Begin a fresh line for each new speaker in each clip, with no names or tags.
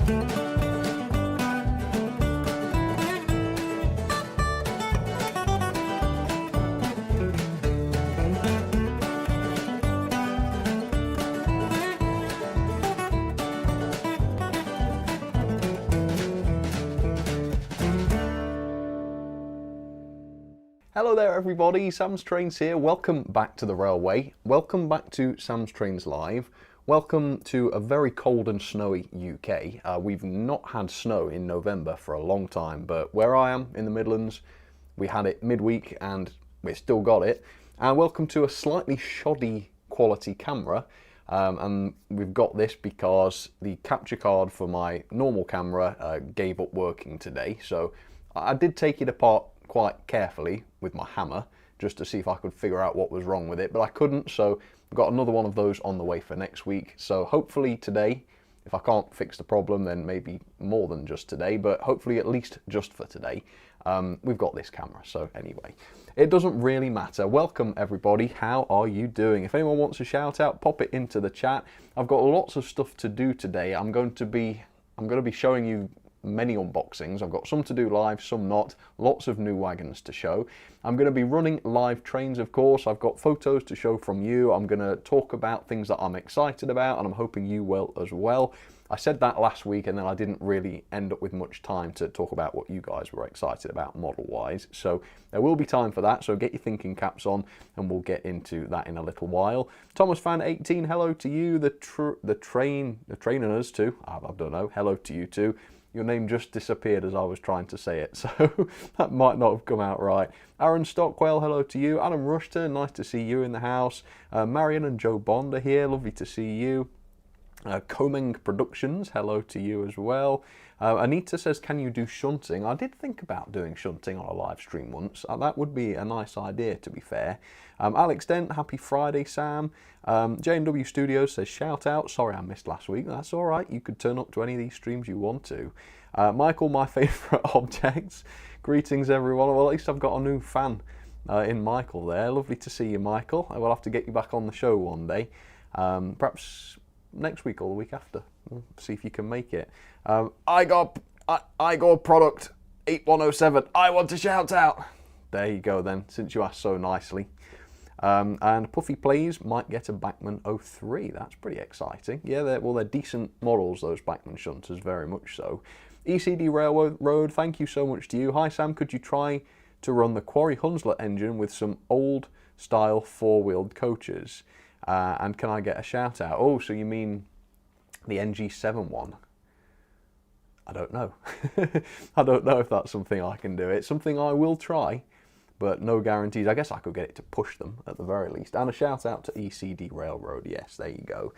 Hello there everybody, Sam's Trains here. Welcome back to the railway. Welcome back to Sam's Trains Live. Welcome to a very cold and snowy UK. We've not had snow in November for a long time, but where I am in the Midlands, we had it midweek and we still got it. And welcome to a slightly shoddy quality camera. And we've got this because the capture card for my normal camera gave up working today. So I did take it apart quite carefully with my hammer just to see if I could figure out what was wrong with it, but I couldn't, so I've got another one of those on the way for next week. So hopefully today, if I can't fix the problem, then maybe more than just today, but hopefully at least just for today, we've got this camera. So anyway, it doesn't really matter. Welcome everybody, how are you doing? If anyone wants a shout out, pop it into the chat. I've got lots of stuff to do today. I'm going to be showing you many unboxings. I've got some to do live, some not. Lots of new wagons to show. I'm going to be running live trains, of course. I've got photos to show from you. I'm going to talk about things that I'm excited about, and I'm hoping you will as well. I said that last week, and then I didn't really end up with much time to talk about what you guys were excited about model-wise. So there will be time for that, so get your thinking caps on, and we'll get into that in a little while. Thomas Fan 18, hello to you. The trainers too. I don't know. Hello to you too. Your name just disappeared as I was trying to say it, so that might not have come out right. Aaron Stockwell, hello to you. Adam Rushton, nice to see you in the house. Marion and Joe Bond are here, lovely to see you. Coming Productions, hello to you as well. Anita says, can you do shunting? I did think about doing shunting on a live stream once. That would be a nice idea, to be fair. Alex Dent, happy Friday, Sam. J&W Studios says, shout out. Sorry I missed last week. That's all right. You could turn up to any of these streams you want to. Michael, my favourite objects. Greetings, everyone. Well, at least I've got a new fan in Michael there. Lovely to see you, Michael. I will have to get you back on the show one day. Perhaps next week or the week after. We'll see if you can make it. I got product 8107. I want to shout out. There you go then, since you asked so nicely. And Puffy Plays might get a Bachmann 03. That's pretty exciting. Yeah, they're decent models, those Bachmann shunters, very much so. ECD Railroad, thank you so much to you. Hi Sam, could you try to run the Quarry Hunslet engine with some old style four-wheeled coaches? And can I get a shout out? Oh, so you mean the NG7 one? I don't know. I don't know if that's something I can do. It's something I will try, but no guarantees. I guess I could get it to push them at the very least. And a shout out to ECD Railroad. Yes, there you go.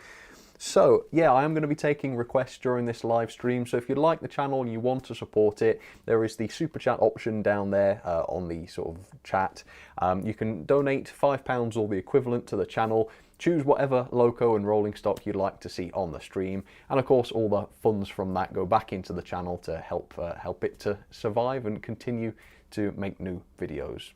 So yeah, I am going to be taking requests during this live stream. So if you like the channel and you want to support it, there is the super chat option down there on the sort of chat. You can donate £5 or the equivalent to the channel. Choose whatever loco and rolling stock you'd like to see on the stream, and of course all the funds from that go back into the channel to help it to survive and continue to make new videos,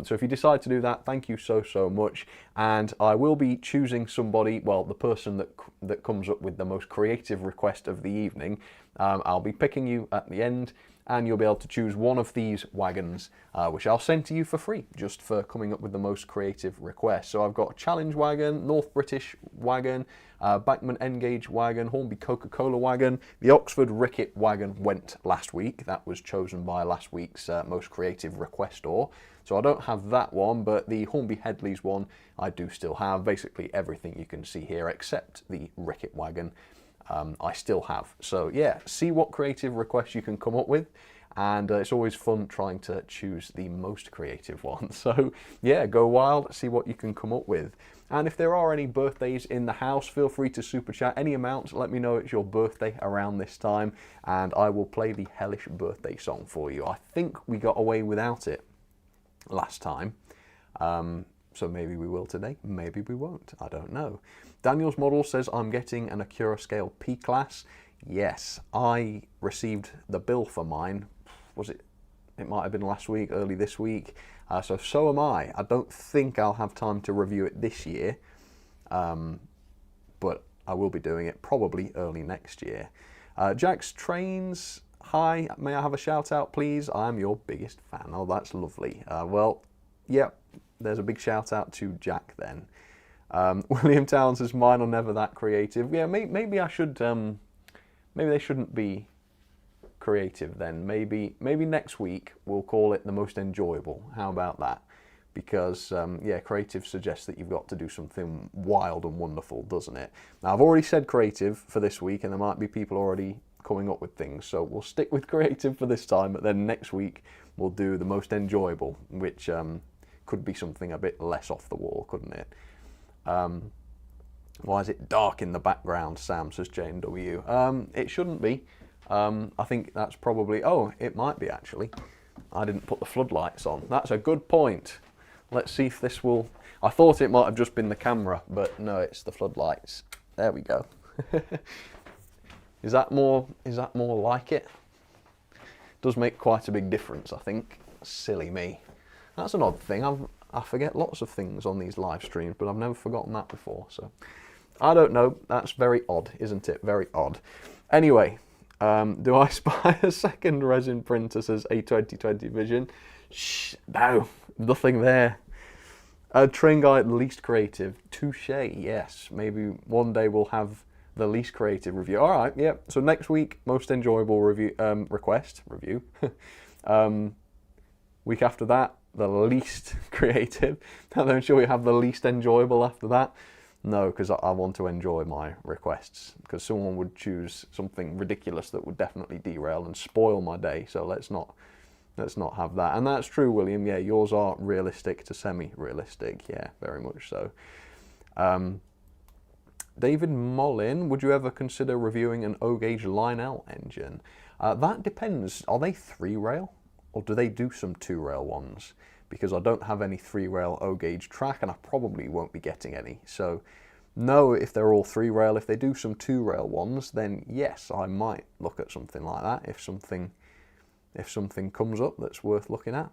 so if you decide to do that, thank you so much. And I will be choosing somebody, well, the person that comes up with the most creative request of the evening. I'll be picking you at the end, and you'll be able to choose one of these wagons, which I'll send to you for free, just for coming up with the most creative request. So I've got a Challenge wagon, North British wagon, Bachmann N-Gauge wagon, Hornby Coca-Cola wagon. The Oxford Ricket wagon went last week. That was chosen by last week's most creative requestor. So I don't have that one, but the Hornby Headleys one I do still have. Basically everything you can see here except the Ricket wagon. I still have. So yeah, see what creative requests you can come up with, and it's always fun trying to choose the most creative one. So yeah, go wild, see what you can come up with. And if there are any birthdays in the house, feel free to super chat any amount. Let me know it's your birthday around this time, and I will play the hellish birthday song for you. I think we got away without it last time. So maybe we will today, maybe we won't, I don't know. Daniel's Model says, I'm getting an Acura Scale P-Class. Yes, I received the bill for mine. It might have been last week, early this week. So am I. I don't think I'll have time to review it this year. But I will be doing it probably early next year. Jack's Trains, hi, may I have a shout out please? I'm your biggest fan. Oh, that's lovely. Well, yep, there's a big shout out to Jack then. William Town says, mine are never that creative. Yeah, maybe I should, maybe they shouldn't be creative then. Maybe next week we'll call it the most enjoyable. How about that? Because yeah, creative suggests that you've got to do something wild and wonderful, doesn't it? Now, I've already said creative for this week, and there might be people already coming up with things, so we'll stick with creative for this time, but then next week we'll do the most enjoyable, which could be something a bit less off the wall, couldn't it? Why is it dark in the background, Sam, says Jane W. It shouldn't be. I think that's probably, oh, it might be actually. I didn't put the floodlights on. That's a good point. Let's see if this will... I thought it might have just been the camera, but no, it's the floodlights. There we go. Is that more like it? Does make quite a big difference, I think. Silly me. That's an odd thing. I forget lots of things on these live streams, but I've never forgotten that before, so... I don't know. That's very odd, isn't it? Very odd. Anyway, do I spy a second resin printer, says a 2020 Vision? Shh, no, nothing there. Train guy, least creative. Touche, yes. Maybe one day we'll have the least creative review. All right, yeah. So next week, most enjoyable review review. Week after that, the least creative. And then shall we have the least enjoyable after that? No, because I want to enjoy my requests, because someone would choose something ridiculous that would definitely derail and spoil my day. So let's not have that. And that's true, William. Yeah, yours are realistic to semi-realistic. Yeah, very much so. David Mollin, would you ever consider reviewing an O-gauge Lionel engine? That depends. Are they 3-rail, or do they do some 2-rail ones? Because I don't have any 3-rail O-gauge track, and I probably won't be getting any. So no, if they're all 3-rail. If they do some 2-rail ones, then yes, I might look at something like that if something comes up that's worth looking at.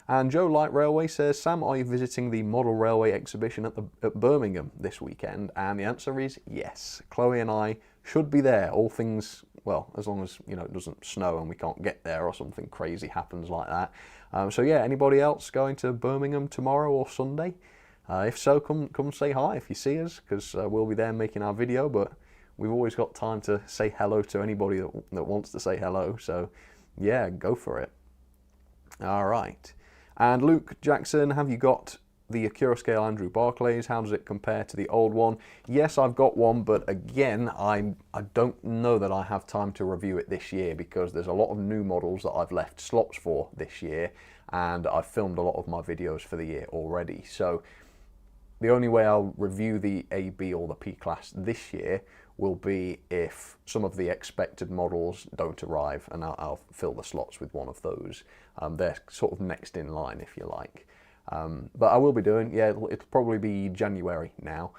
And Joe Light Railway says, Sam, are you visiting the Model Railway exhibition at Birmingham this weekend? And the answer is yes. Chloe and I should be there. All things, well, as long as it doesn't snow and we can't get there or something crazy happens like that. So yeah, anybody else going to Birmingham tomorrow or Sunday? If so, come say hi if you see us, because we'll be there making our video, but we've always got time to say hello to anybody that wants to say hello. So yeah, go for it. All right. And Luke Jackson, have you got the Accurascale Andrew Barclays? How does it compare to the old one? Yes, I've got one, but again, I don't know that I have time to review it this year, because there's a lot of new models that I've left slots for this year, and I've filmed a lot of my videos for the year already. So the only way I'll review the A, B or the P class this year will be if some of the expected models don't arrive, and I'll fill the slots with one of those. They're sort of next in line, if you like. But I will be doing, yeah, it'll probably be January now.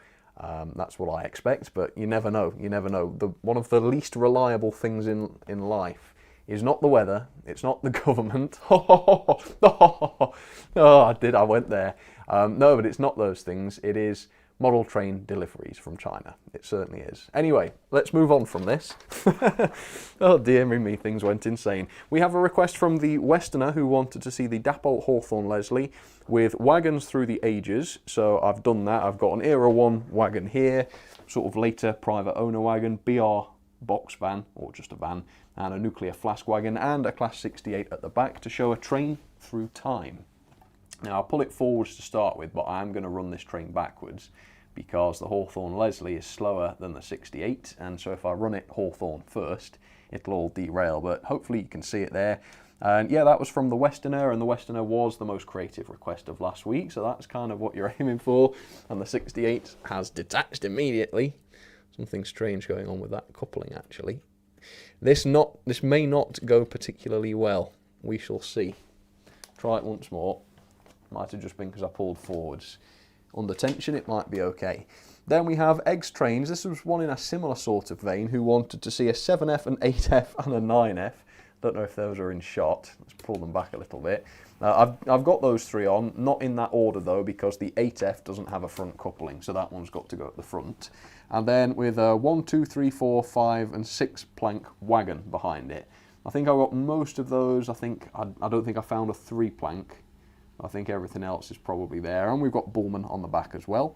That's what I expect, but you never know. You never know. One of the least reliable things in life is not the weather. It's not the government. Oh, I went there. No, but it's not those things. It is model train deliveries from China. It certainly is. Anyway, let's move on from this. Oh dear me, things went insane. We have a request from the Westerner who wanted to see the Dapol Hawthorne Leslie with wagons through the ages. So I've done that. I've got an Era 1 wagon here, sort of later private owner wagon, BR box van, or just a van, and a nuclear flask wagon, and a Class 68 at the back to show a train through time. Now I'll pull it forwards to start with, but I am going to run this train backwards because the Hawthorne Leslie is slower than the 68, and so if I run it Hawthorne first, it'll all derail, but hopefully you can see it there. And yeah, that was from the Westerner, and the Westerner was the most creative request of last week, so that's kind of what you're aiming for, and the 68 has detached immediately. Something strange going on with that coupling, actually. This may not go particularly well. We shall see. Try it once more. Might have just been because I pulled forwards. Under tension, it might be okay. Then we have Sam'sTrains. This was one in a similar sort of vein who wanted to see a 7F, an 8F and a 9F Don't know if those are in shot. Let's pull them back a little bit. I've got those 3 on, not in that order though, because the 8F doesn't have a front coupling, so that one's got to go at the front. And then with a 1, 2, 3, 4, 5 and 6 plank wagon behind it. I think I got most of those. I don't think I found a 3 plank. I think everything else is probably there. And we've got Bullman on the back as well.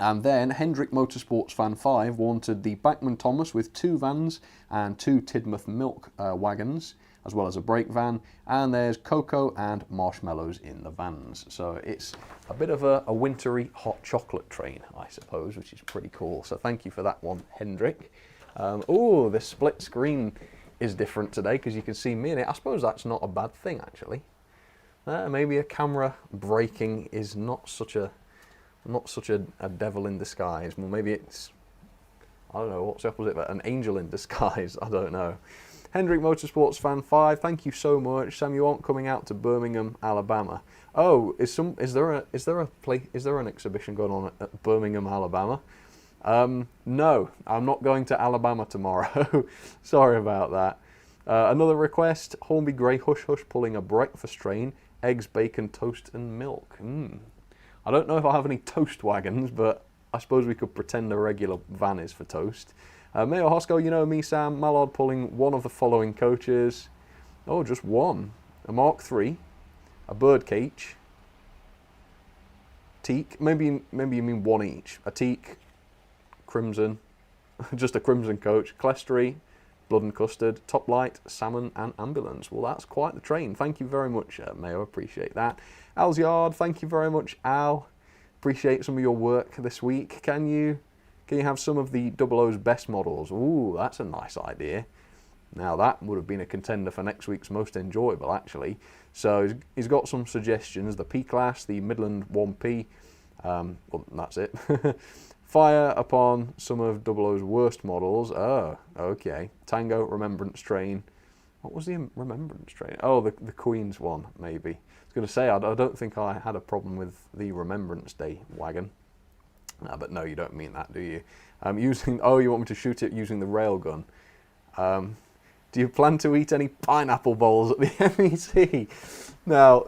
And then Hendrick Motorsports Fan 5 wanted the Bachmann Thomas with 2 vans and 2 Tidmouth milk wagons, as well as a brake van. And there's cocoa and marshmallows in the vans. So it's a bit of a wintry hot chocolate train, I suppose, which is pretty cool. So thank you for that one, Hendrick. Oh, the split screen is different today because you can see me in it. I suppose that's not a bad thing, actually. Maybe a camera breaking is not such a devil in disguise. Well, maybe it's, I don't know, what's the opposite of it? An angel in disguise. I don't know. Hendrick Motorsports Fan 5, thank you so much. Sam, you aren't coming out to Birmingham, Alabama. Oh, is there an exhibition going on at Birmingham, Alabama? No, I'm not going to Alabama tomorrow. Sorry about that. Another request, Hornby Grey Hush Hush pulling a breakfast train, eggs, bacon, toast and milk. I don't know if I have any toast wagons, but I suppose we could pretend a regular van is for toast. Mayo Hosco, you know me, Sam. Mallard pulling one of the following coaches. Oh, just one. A Mark III, a Birdcage, teak. Maybe you mean one each. A teak, crimson, just a crimson coach, Clestery, blood and custard, top light, salmon and ambulance. Well, that's quite the train. Thank you very much, Mayo. Appreciate that. Al's Yard, thank you very much, Al. Appreciate some of your work this week. Can you have some of the 00's best models? Ooh, that's a nice idea. Now that would have been a contender for next week's most enjoyable, actually. So he's got some suggestions: the P-Class, the Midland 1P. Well, that's it. Fire upon some of 00's worst models. Oh, okay. Tango, Remembrance Train. What was the Remembrance Train? Oh, the Queen's one, maybe. I was going to say, I don't think I had a problem with the Remembrance Day wagon. But no, you don't mean that, do you? You want me to shoot it using the railgun. Do you plan to eat any pineapple bowls at the MEC? Now,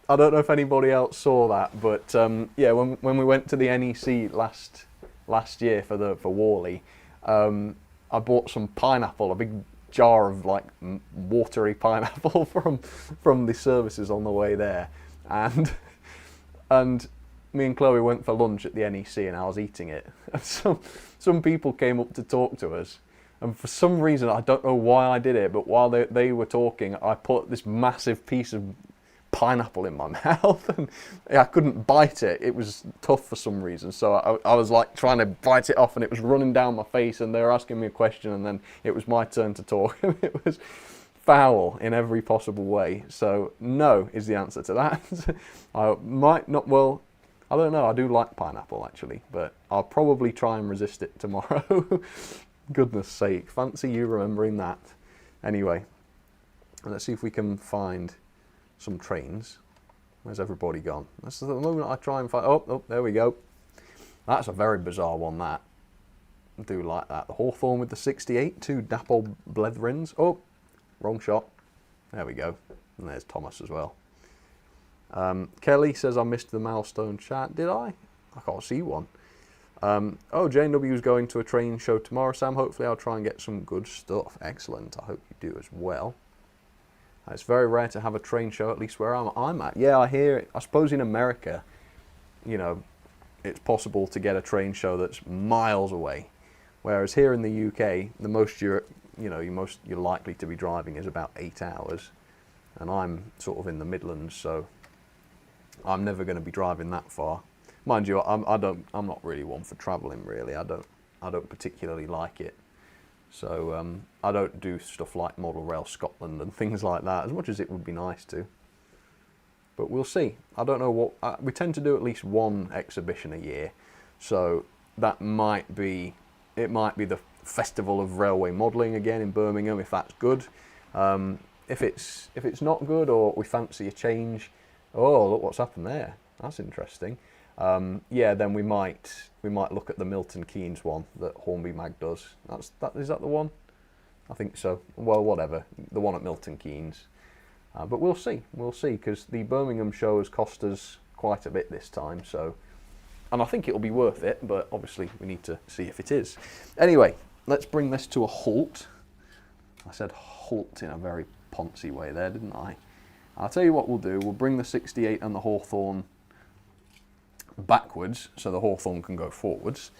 I don't know if anybody else saw that, but yeah, when we went to the NEC last year for Worley, I bought some pineapple, a big jar of like watery pineapple from the services on the way there, and me and Chloe went for lunch at the NEC and I was eating it. And some people came up to talk to us, and for some reason, I don't know why I did it, but while they were talking, I put this massive piece of pineapple in my mouth and I couldn't bite it. It was tough for some reason, so I was like trying to bite it off and it was running down my face, and they were asking me a question and then it was my turn to talk. It was foul in every possible way. So no is the answer to that. I might not, well, I don't know, I do like pineapple actually, but I'll probably try and resist it tomorrow. Goodness sake, fancy you remembering that. Anyway, let's see if we can find some trains. Where's everybody gone? That's the moment I try and find. Oh, there we go. That's a very bizarre one, that. I do like that. The Hawthorne with the 68, 2 Dapple Blethrins. Oh, wrong shot. There we go. And there's Thomas as well. Kelly says I missed the milestone chat. Did I? I can't see one. J&W is going to a train show tomorrow, Sam. Hopefully I'll try and get some good stuff. Excellent. I hope you do as well. It's very rare to have a train show, at least where I'm at. Yeah, I hear it. I suppose in America, you know, it's possible to get a train show that's miles away. Whereas here in the UK, the most you're likely to be driving is about 8 hours. And I'm sort of in the Midlands, so I'm never going to be driving that far. Mind you, I'm not really one for travelling, really. I don't particularly like it. So I don't do stuff like Model Rail Scotland and things like that, as much as it would be nice to. But we'll see. I don't know what... we tend to do at least one exhibition a year. So that might be... It might be the Festival of Railway Modelling again in Birmingham, if that's good. If it's not good, or we fancy a change... Oh, look what's happened there. That's interesting. Yeah, then we might look at the Milton Keynes one that Hornby Mag does. Is that the one? I think so. Well, whatever. The one at Milton Keynes. But we'll see, because the Birmingham show has cost us quite a bit this time, so... And I think it'll be worth it, but obviously we need to see if it is. Anyway, let's bring this to a halt. I said halt in a very poncy way there, didn't I? I'll tell you what we'll do. We'll bring the 68 and the Hawthorne backwards, so the Hawthorne can go forwards.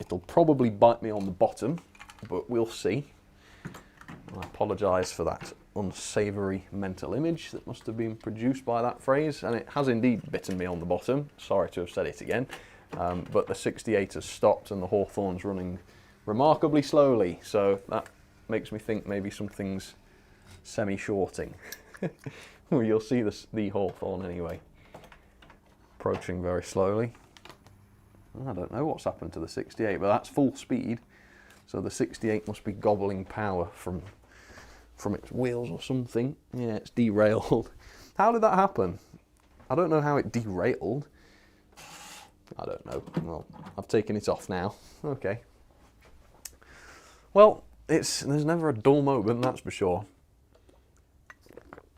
It'll probably bite me on the bottom, but we'll see. I apologise for that unsavoury mental image that must have been produced by that phrase, and it has indeed bitten me on the bottom. Sorry to have said it again, but the 68 has stopped and the Hawthorne's running remarkably slowly, so that makes me think maybe something's semi-shorting. Well, you'll see the Hawthorne anyway, approaching very slowly. I don't know what's happened to the 68, but that's full speed, so the 68 must be gobbling power from its wheels or something. Yeah, it's derailed. How did that happen? I don't know how it derailed. I don't know. Well, I've taken it off now. Okay. Well, there's never a dull moment, that's for sure.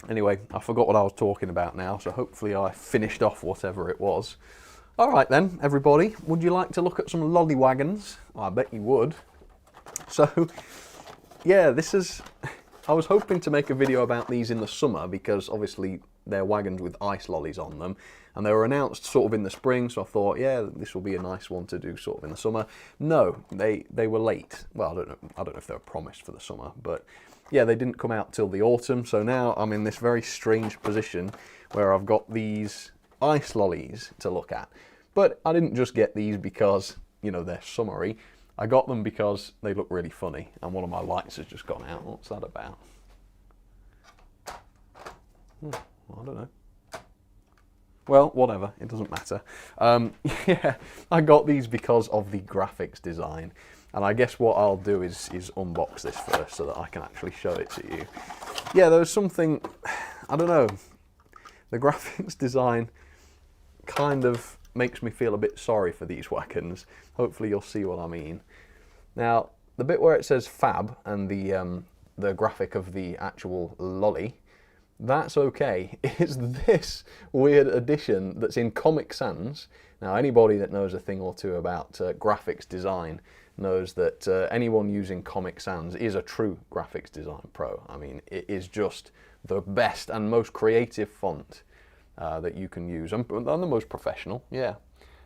Anyway, I forgot what I was talking about now, so hopefully I finished off whatever it was. All right then, everybody, would you like to look at some lolly wagons? I bet you would. So, yeah, I was hoping to make a video about these in the summer because obviously they're wagons with ice lollies on them, and they were announced sort of in the spring, so I thought, yeah, this will be a nice one to do sort of in the summer. No, they were late. Well, I don't know if they were promised for the summer, but yeah, they didn't come out till the autumn, so now I'm in this very strange position where I've got these ice lollies to look at. But I didn't just get these because, you know, they're summery. I got them because they look really funny, and one of my lights has just gone out. What's that about? I don't know. Well, whatever, it doesn't matter. Yeah, I got these because of the graphics design, and I guess what I'll do is unbox this first so that I can actually show it to you. Yeah, there was something, I don't know, the graphics design kind of makes me feel a bit sorry for these wagons. Hopefully you'll see what I mean. Now, the bit where it says Fab and the graphic of the actual lolly, that's okay. It's this weird addition that's in Comic Sans. Now, anybody that knows a thing or two about graphics design knows that anyone using Comic Sans is a true graphics design pro. I mean, it is just the best and most creative font that you can use, and the most professional, yeah.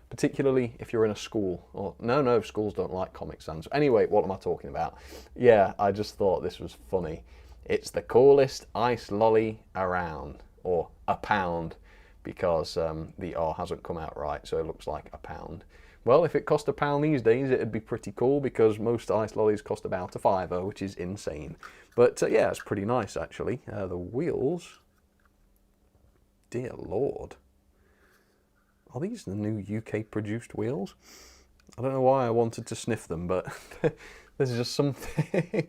Particularly if you're in a school, or no, schools don't like Comic Sans. Anyway, what am I talking about? Yeah, I just thought this was funny. It's the coolest ice lolly around, or a pound, because the R hasn't come out right, so it looks like a pound. Well, if it cost £1 these days, it'd be pretty cool, because most ice lollies cost about a £5, which is insane. But yeah, it's pretty nice actually. The wheels, dear Lord. Are these the new UK produced wheels? I don't know why I wanted to sniff them, but there's just something,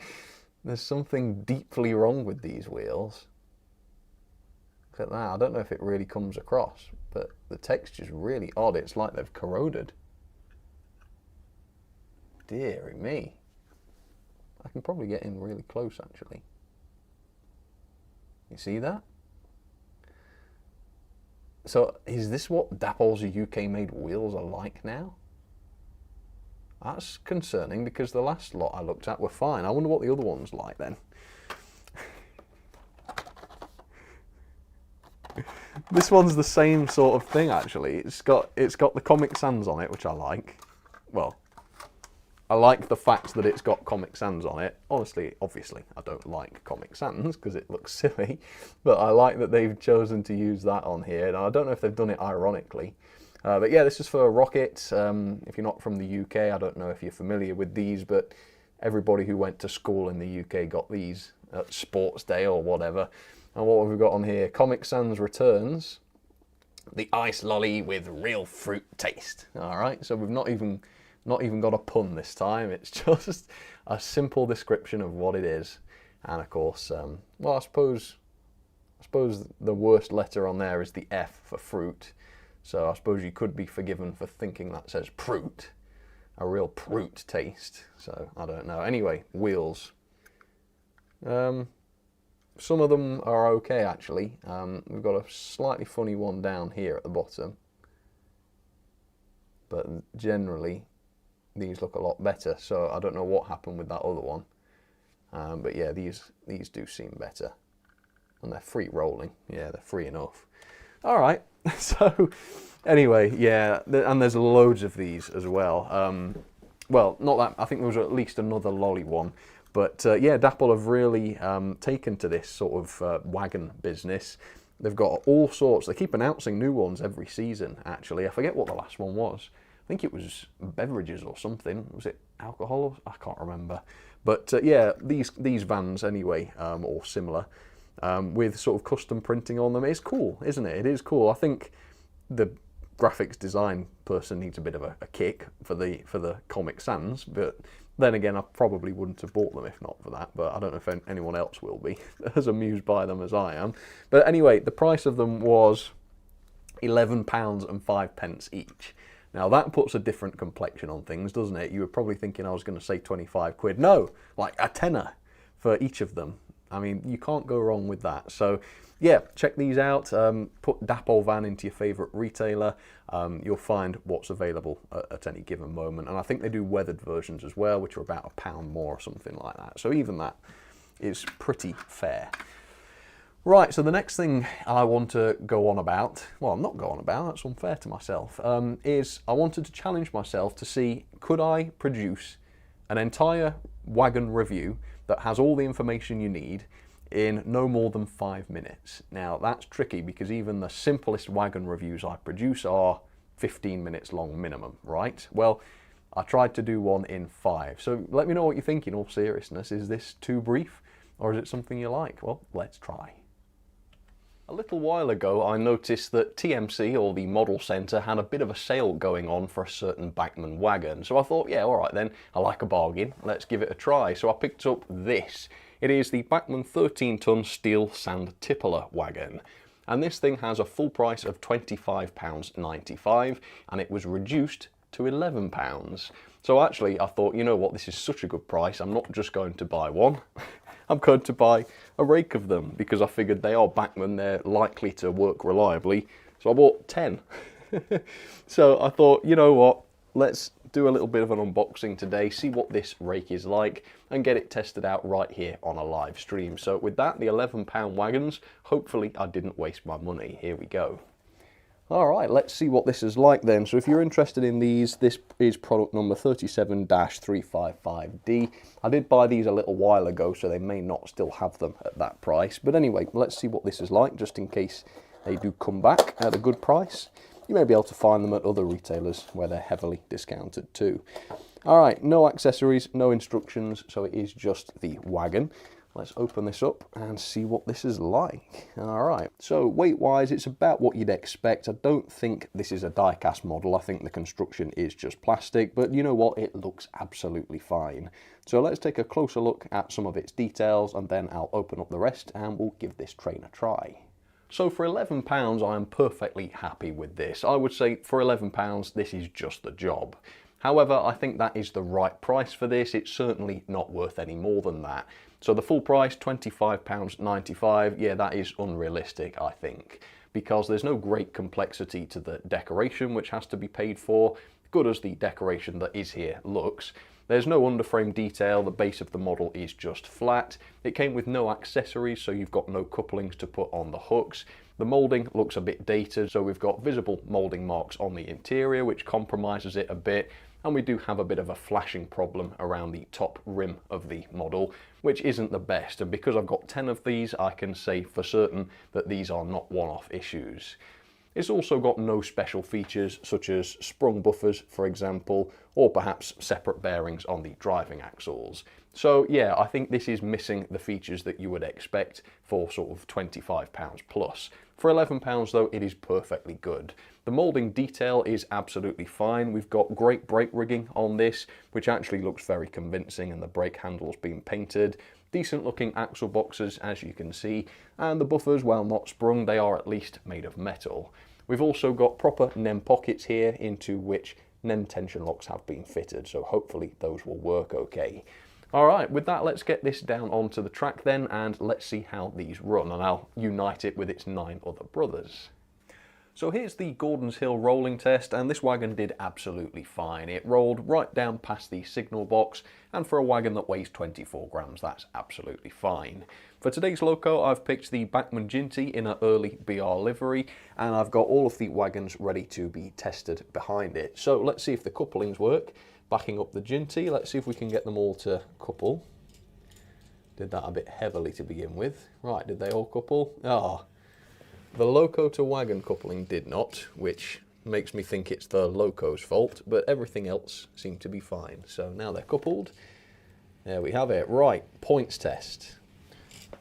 there's something deeply wrong with these wheels. Look at that, I don't know if it really comes across, but the texture's really odd. It's like they've corroded. Deary me. I can probably get in really close actually. You see that? So, is this what Dapple's UK made wheels are like now? That's concerning, because the last lot I looked at were fine. I wonder what the other one's like then. This one's the same sort of thing actually. It's got the Comic Sans on it, which I like. Well, I like the fact that it's got Comic Sans on it. Honestly, obviously, I don't like Comic Sans because it looks silly, but I like that they've chosen to use that on here. And I don't know if they've done it ironically. But yeah, this is for a rocket. If you're not from the UK, I don't know if you're familiar with these, but everybody who went to school in the UK got these at Sports Day or whatever. And what have we got on here? Comic Sans returns the ice lolly with real fruit taste. All right, so we've not even got a pun this time. It's just a simple description of what it is. And of course, well, I suppose the worst letter on there is the F for fruit. So I suppose you could be forgiven for thinking that says prut, a real prut taste. So I don't know. Anyway, wheels. Some of them are okay actually. We've got a slightly funny one down here at the bottom, but generally these look a lot better, so I don't know what happened with that other one. But yeah, these do seem better. And they're free rolling. Yeah, they're free enough. All right, so anyway, yeah, and there's loads of these as well. Well, not that, I think there was at least another lolly one. But yeah, Dapple have really taken to this sort of wagon business. They've got all sorts. They keep announcing new ones every season, actually. I forget what the last one was. I think it was beverages or something. Was it alcohol? I can't remember. But yeah, these vans anyway, or similar, with sort of custom printing on them. It's cool, isn't it? It is cool. I think the graphics design person needs a bit of a kick for the Comic Sans, but then again, I probably wouldn't have bought them if not for that, but I don't know if anyone else will be as amused by them as I am. But anyway, the price of them was £11.05 each. Now that puts a different complexion on things, doesn't it? You were probably thinking I was going to say 25 quid. No, like a tenner for each of them. I mean, you can't go wrong with that. So yeah, check these out. Put Dapple van into your favourite retailer. You'll find what's available at any given moment. And I think they do weathered versions as well, which are about £1 more or something like that. So even that is pretty fair. Right, so the next thing I want to go on about, well, I'm not go on about, that's unfair to myself, is I wanted to challenge myself to see, could I produce an entire wagon review that has all the information you need in no more than 5 minutes. Now that's tricky because even the simplest wagon reviews I produce are 15 minutes long minimum, right? Well, I tried to do one in 5. So let me know what you think in all seriousness. Is this too brief or is it something you like? Well, let's try. A little while ago I noticed that TMC, or the Model Centre, had a bit of a sale going on for a certain Bachmann wagon. So I thought, yeah, alright then, I like a bargain, let's give it a try. So I picked up this. It is the Bachmann 13-ton steel sand tippeler wagon. And this thing has a full price of £25.95 and it was reduced to £11. So actually I thought, you know what, this is such a good price, I'm not just going to buy one. I'm going to buy a rake of them because I figured they are Bachmann, they're likely to work reliably. So I bought 10. So I thought, you know what, let's do a little bit of an unboxing today, see what this rake is like and get it tested out right here on a live stream. So with that, the £11 wagons, hopefully I didn't waste my money. Here we go. Alright, let's see what this is like then. So if you're interested in these, this is product number 37-355D. I did buy these a little while ago, so they may not still have them at that price. But anyway, let's see what this is like, just in case they do come back at a good price. You may be able to find them at other retailers where they're heavily discounted too. Alright, no accessories, no instructions, so it is just the wagon. Let's open this up and see what this is like. Alright, so weight-wise, it's about what you'd expect. I don't think this is a die-cast model. I think the construction is just plastic, but you know what? It looks absolutely fine. So let's take a closer look at some of its details, and then I'll open up the rest and we'll give this train a try. So for £11, I am perfectly happy with this. I would say for £11, this is just the job. However, I think that is the right price for this. It's certainly not worth any more than that. So the full price, £25.95, yeah, that is unrealistic, I think, because there's no great complexity to the decoration, which has to be paid for, good as the decoration that is here looks. There's no underframe detail, the base of the model is just flat. It came with no accessories, so you've got no couplings to put on the hooks. The moulding looks a bit dated, so we've got visible moulding marks on the interior, which compromises it a bit. And we do have a bit of a flashing problem around the top rim of the model, which isn't the best. And because I've got 10 of these, I can say for certain that these are not one-off issues. It's also got no special features such as sprung buffers, for example, or perhaps separate bearings on the driving axles. So yeah, I think this is missing the features that you would expect for sort of £25 plus. For £11 though, it is perfectly good. The moulding detail is absolutely fine. We've got great brake rigging on this, which actually looks very convincing, and the brake handle's been painted. Decent looking axle boxes, as you can see, and the buffers, while not sprung, they are at least made of metal. We've also got proper NEM pockets here into which NEM tension locks have been fitted, so hopefully those will work okay. All right, with that, let's get this down onto the track then, and let's see how these run, and I'll unite it with its 9 other brothers. So here's the Gordon's Hill rolling test, and this wagon did absolutely fine. It rolled right down past the signal box, and for a wagon that weighs 24 grams, that's absolutely fine. For today's loco, I've picked the Bachmann Ginty in an early BR livery, and I've got all of the wagons ready to be tested behind it. So let's see if the couplings work. Backing up the Ginty, let's see if we can get them all to couple. Did that a bit heavily to begin with. Right, did they all couple? Ah. The loco to wagon coupling did not, which makes me think it's the loco's fault, but everything else seemed to be fine. So now they're coupled. There we have it. Right, points test.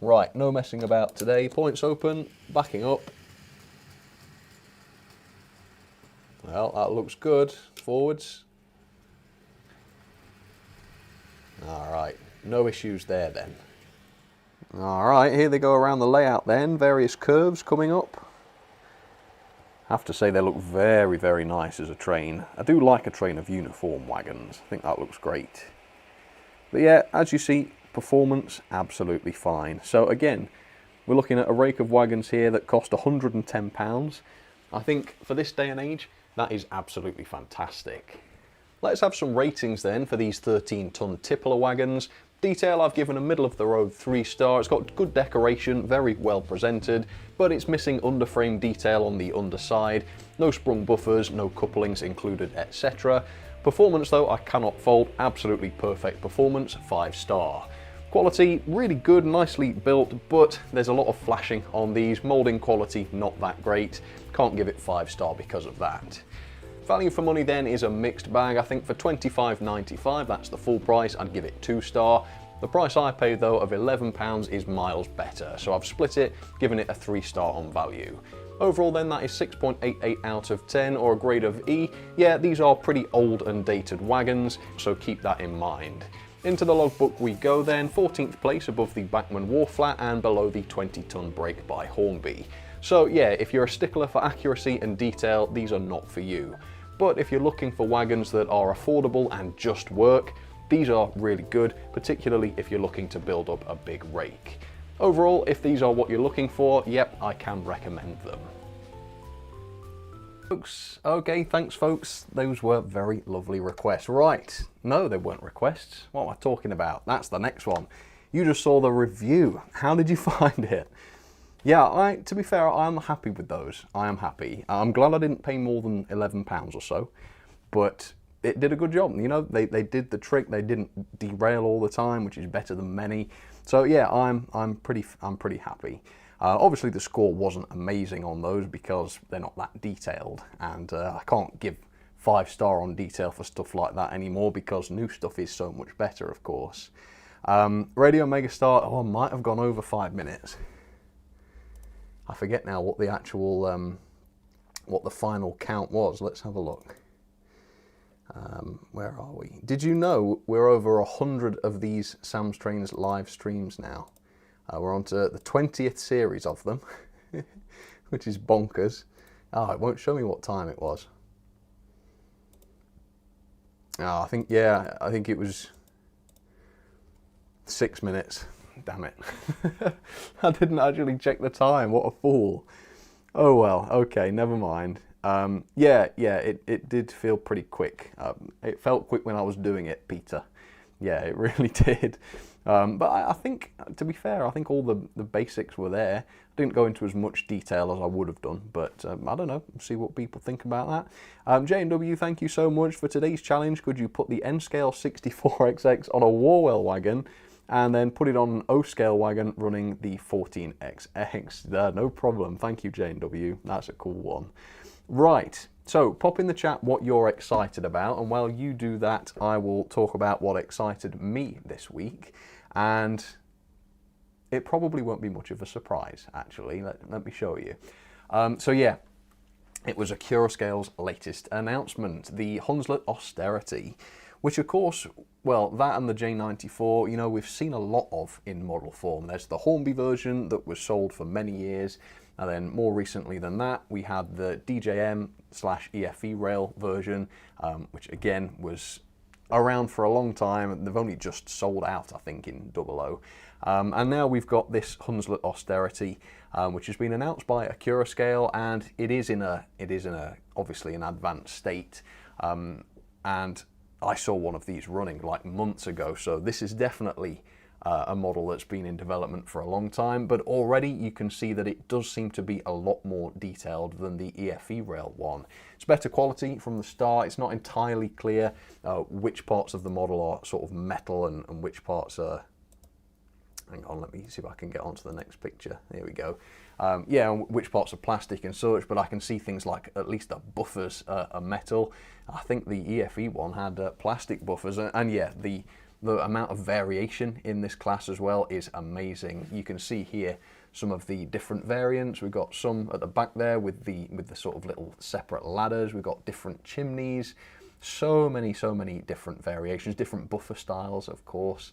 Right, no messing about today. Points open, backing up. Well, that looks good. Forwards. All right, no issues there then. Alright, here they go around the layout then, various curves coming up. I have to say they look very, very nice as a train. I do like a train of uniform wagons, I think that looks great. But yeah, as you see, performance absolutely fine. So again, we're looking at a rake of wagons here that cost £110. I think for this day and age, that is absolutely fantastic. Let's have some ratings then for these 13-ton tipler wagons. Detail I've given a middle of the road 3-star. It's got good decoration, very well presented, but it's missing underframe detail on the underside, no sprung buffers, no couplings included, etc. Performance though, I cannot fault, absolutely perfect performance, 5-star. Quality, really good, nicely built, but there's a lot of flashing on these, moulding quality not that great, can't give it 5-star because of that. Value for money then is a mixed bag. I think for £25.95, that's the full price, I'd give it 2-star. The price I paid though of £11 is miles better, so I've split it, given it a 3-star on value. Overall then, that is 6.88 out of 10, or a grade of E. Yeah, these are pretty old and dated wagons, so keep that in mind. Into the logbook we go then, 14th place above the Bachmann Wharf Flat and below the 20-ton brake by Hornby. So yeah, if you're a stickler for accuracy and detail, these are not for you. But if you're looking for wagons that are affordable and just work, these are really good, particularly if you're looking to build up a big rake. Overall, if these are what you're looking for, yep, I can recommend them. Folks, okay, thanks folks. Those were very lovely requests. Right, no, they weren't requests. What am I talking about? That's the next one. You just saw the review. How did you find it? Yeah, to be fair, I'm happy with those. I am happy. I'm glad I didn't pay more than £11 or so, but it did a good job. You know, they did the trick. They didn't derail all the time, which is better than many. So yeah, I'm pretty happy. Obviously, the score wasn't amazing on those because they're not that detailed, and I can't give 5-star on detail for stuff like that anymore because new stuff is so much better, of course. Radio Megastar, oh, I might have gone over 5 minutes. I forget now what the actual, what the final count was. Let's have a look. Where are we? Did you know we're over 100 of these Sam's Trains live streams now? We're on to the 20th series of them, which is bonkers. Oh, it won't show me what time it was. Oh, I think it was 6 minutes. Damn it. I didn't actually check the time. What a fool. Oh well, okay, never mind. Yeah, it did feel pretty quick. It felt quick when I was doing it, Peter. Yeah, it really did. But I think, to be fair, I think all the basics were there. I didn't go into as much detail as I would have done, but I don't know, see what people think about that. J&W, thank you so much for today's challenge. Could you put the N-Scale 64XX on a Warwell wagon and then put it on an O-Scale wagon running the 14XX? No problem. Thank you, J&W. That's a cool one. Right, so pop in the chat what you're excited about, and while you do that, I will talk about what excited me this week. And it probably won't be much of a surprise, actually. Let me show you. So yeah, it was Accurascale's latest announcement, the Hunslet Austerity, which of course, well, that and the J94, you know, we've seen a lot of in model form. There's the Hornby version that was sold for many years, and then more recently than that, we had the DJM/EFE rail version, which again was around for a long time. They've only just sold out, I think, in 00. And now we've got this Hunslet Austerity, which has been announced by Accurascale, and it is in a obviously an advanced state. And I saw one of these running like months ago, so this is definitely a model that's been in development for a long time, but already you can see that it does seem to be a lot more detailed than the EFE Rail one. It's better quality from the start. It's not entirely clear which parts of the model are sort of metal and which parts are... Hang on, let me see if I can get onto the next picture. There we go. Yeah, which parts are plastic and such, but I can see things like at least the buffers are metal. I think the EFE one had plastic buffers, and yeah, the amount of variation in this class as well is amazing. You can see here some of the different variants. We've got some at the back there with the sort of little separate ladders. We've got different chimneys. So many different variations, different buffer styles, of course.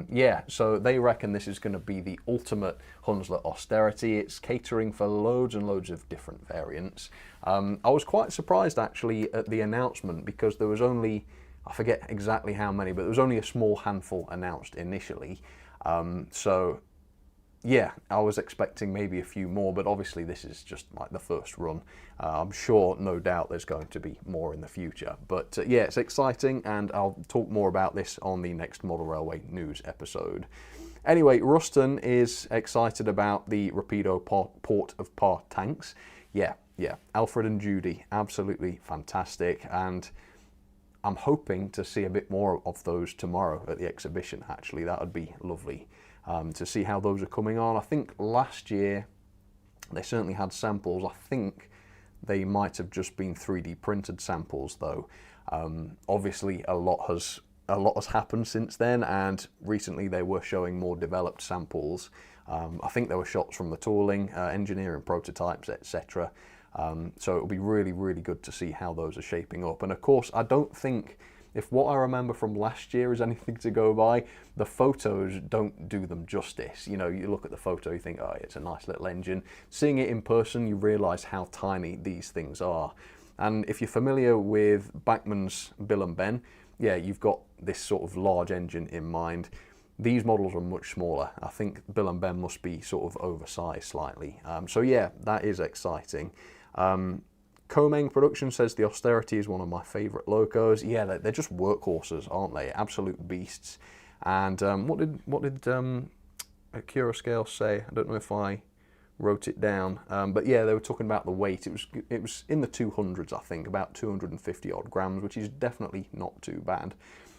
Yeah, so they reckon this is going to be the ultimate Hunslet Austerity. It's catering for loads and loads of different variants. I was quite surprised actually at the announcement, because there was only, I forget exactly how many, but there was only a small handful announced initially. So yeah, I was expecting maybe a few more, but obviously this is just like the first run. I'm sure, no doubt, there's going to be more in the future. But yeah, it's exciting, and I'll talk more about this on the next Model Railway News episode. Anyway, Ruston is excited about the Rapido Port of Par tanks. Yeah, Alfred and Judy, absolutely fantastic, and I'm hoping to see a bit more of those tomorrow at the exhibition, actually. That would be lovely. To see how those are coming on. I think last year they certainly had samples. I think they might have just been 3D printed samples though. Obviously a lot has happened since then, and recently they were showing more developed samples. I think there were shots from the tooling, engineering prototypes, etc. So it'll be really good to see how those are shaping up. And of course, I don't think, if what I remember from last year is anything to go by, the photos don't do them justice. You know, you look at the photo, you think, oh, it's a nice little engine. Seeing it in person, you realise how tiny these things are. And if you're familiar with Bachmann's Bill and Ben, yeah, you've got this sort of large engine in mind. These models are much smaller. I think Bill and Ben must be sort of oversized slightly. So yeah, that is exciting. Comeng Production says the Austerity is one of my favourite locos. Yeah, they're just workhorses, aren't they? Absolute beasts. And what did Accurascale say? I don't know if I wrote it down, but yeah, they were talking about the weight. It was in the 200s, I think, about 250 odd grams, which is definitely not too bad.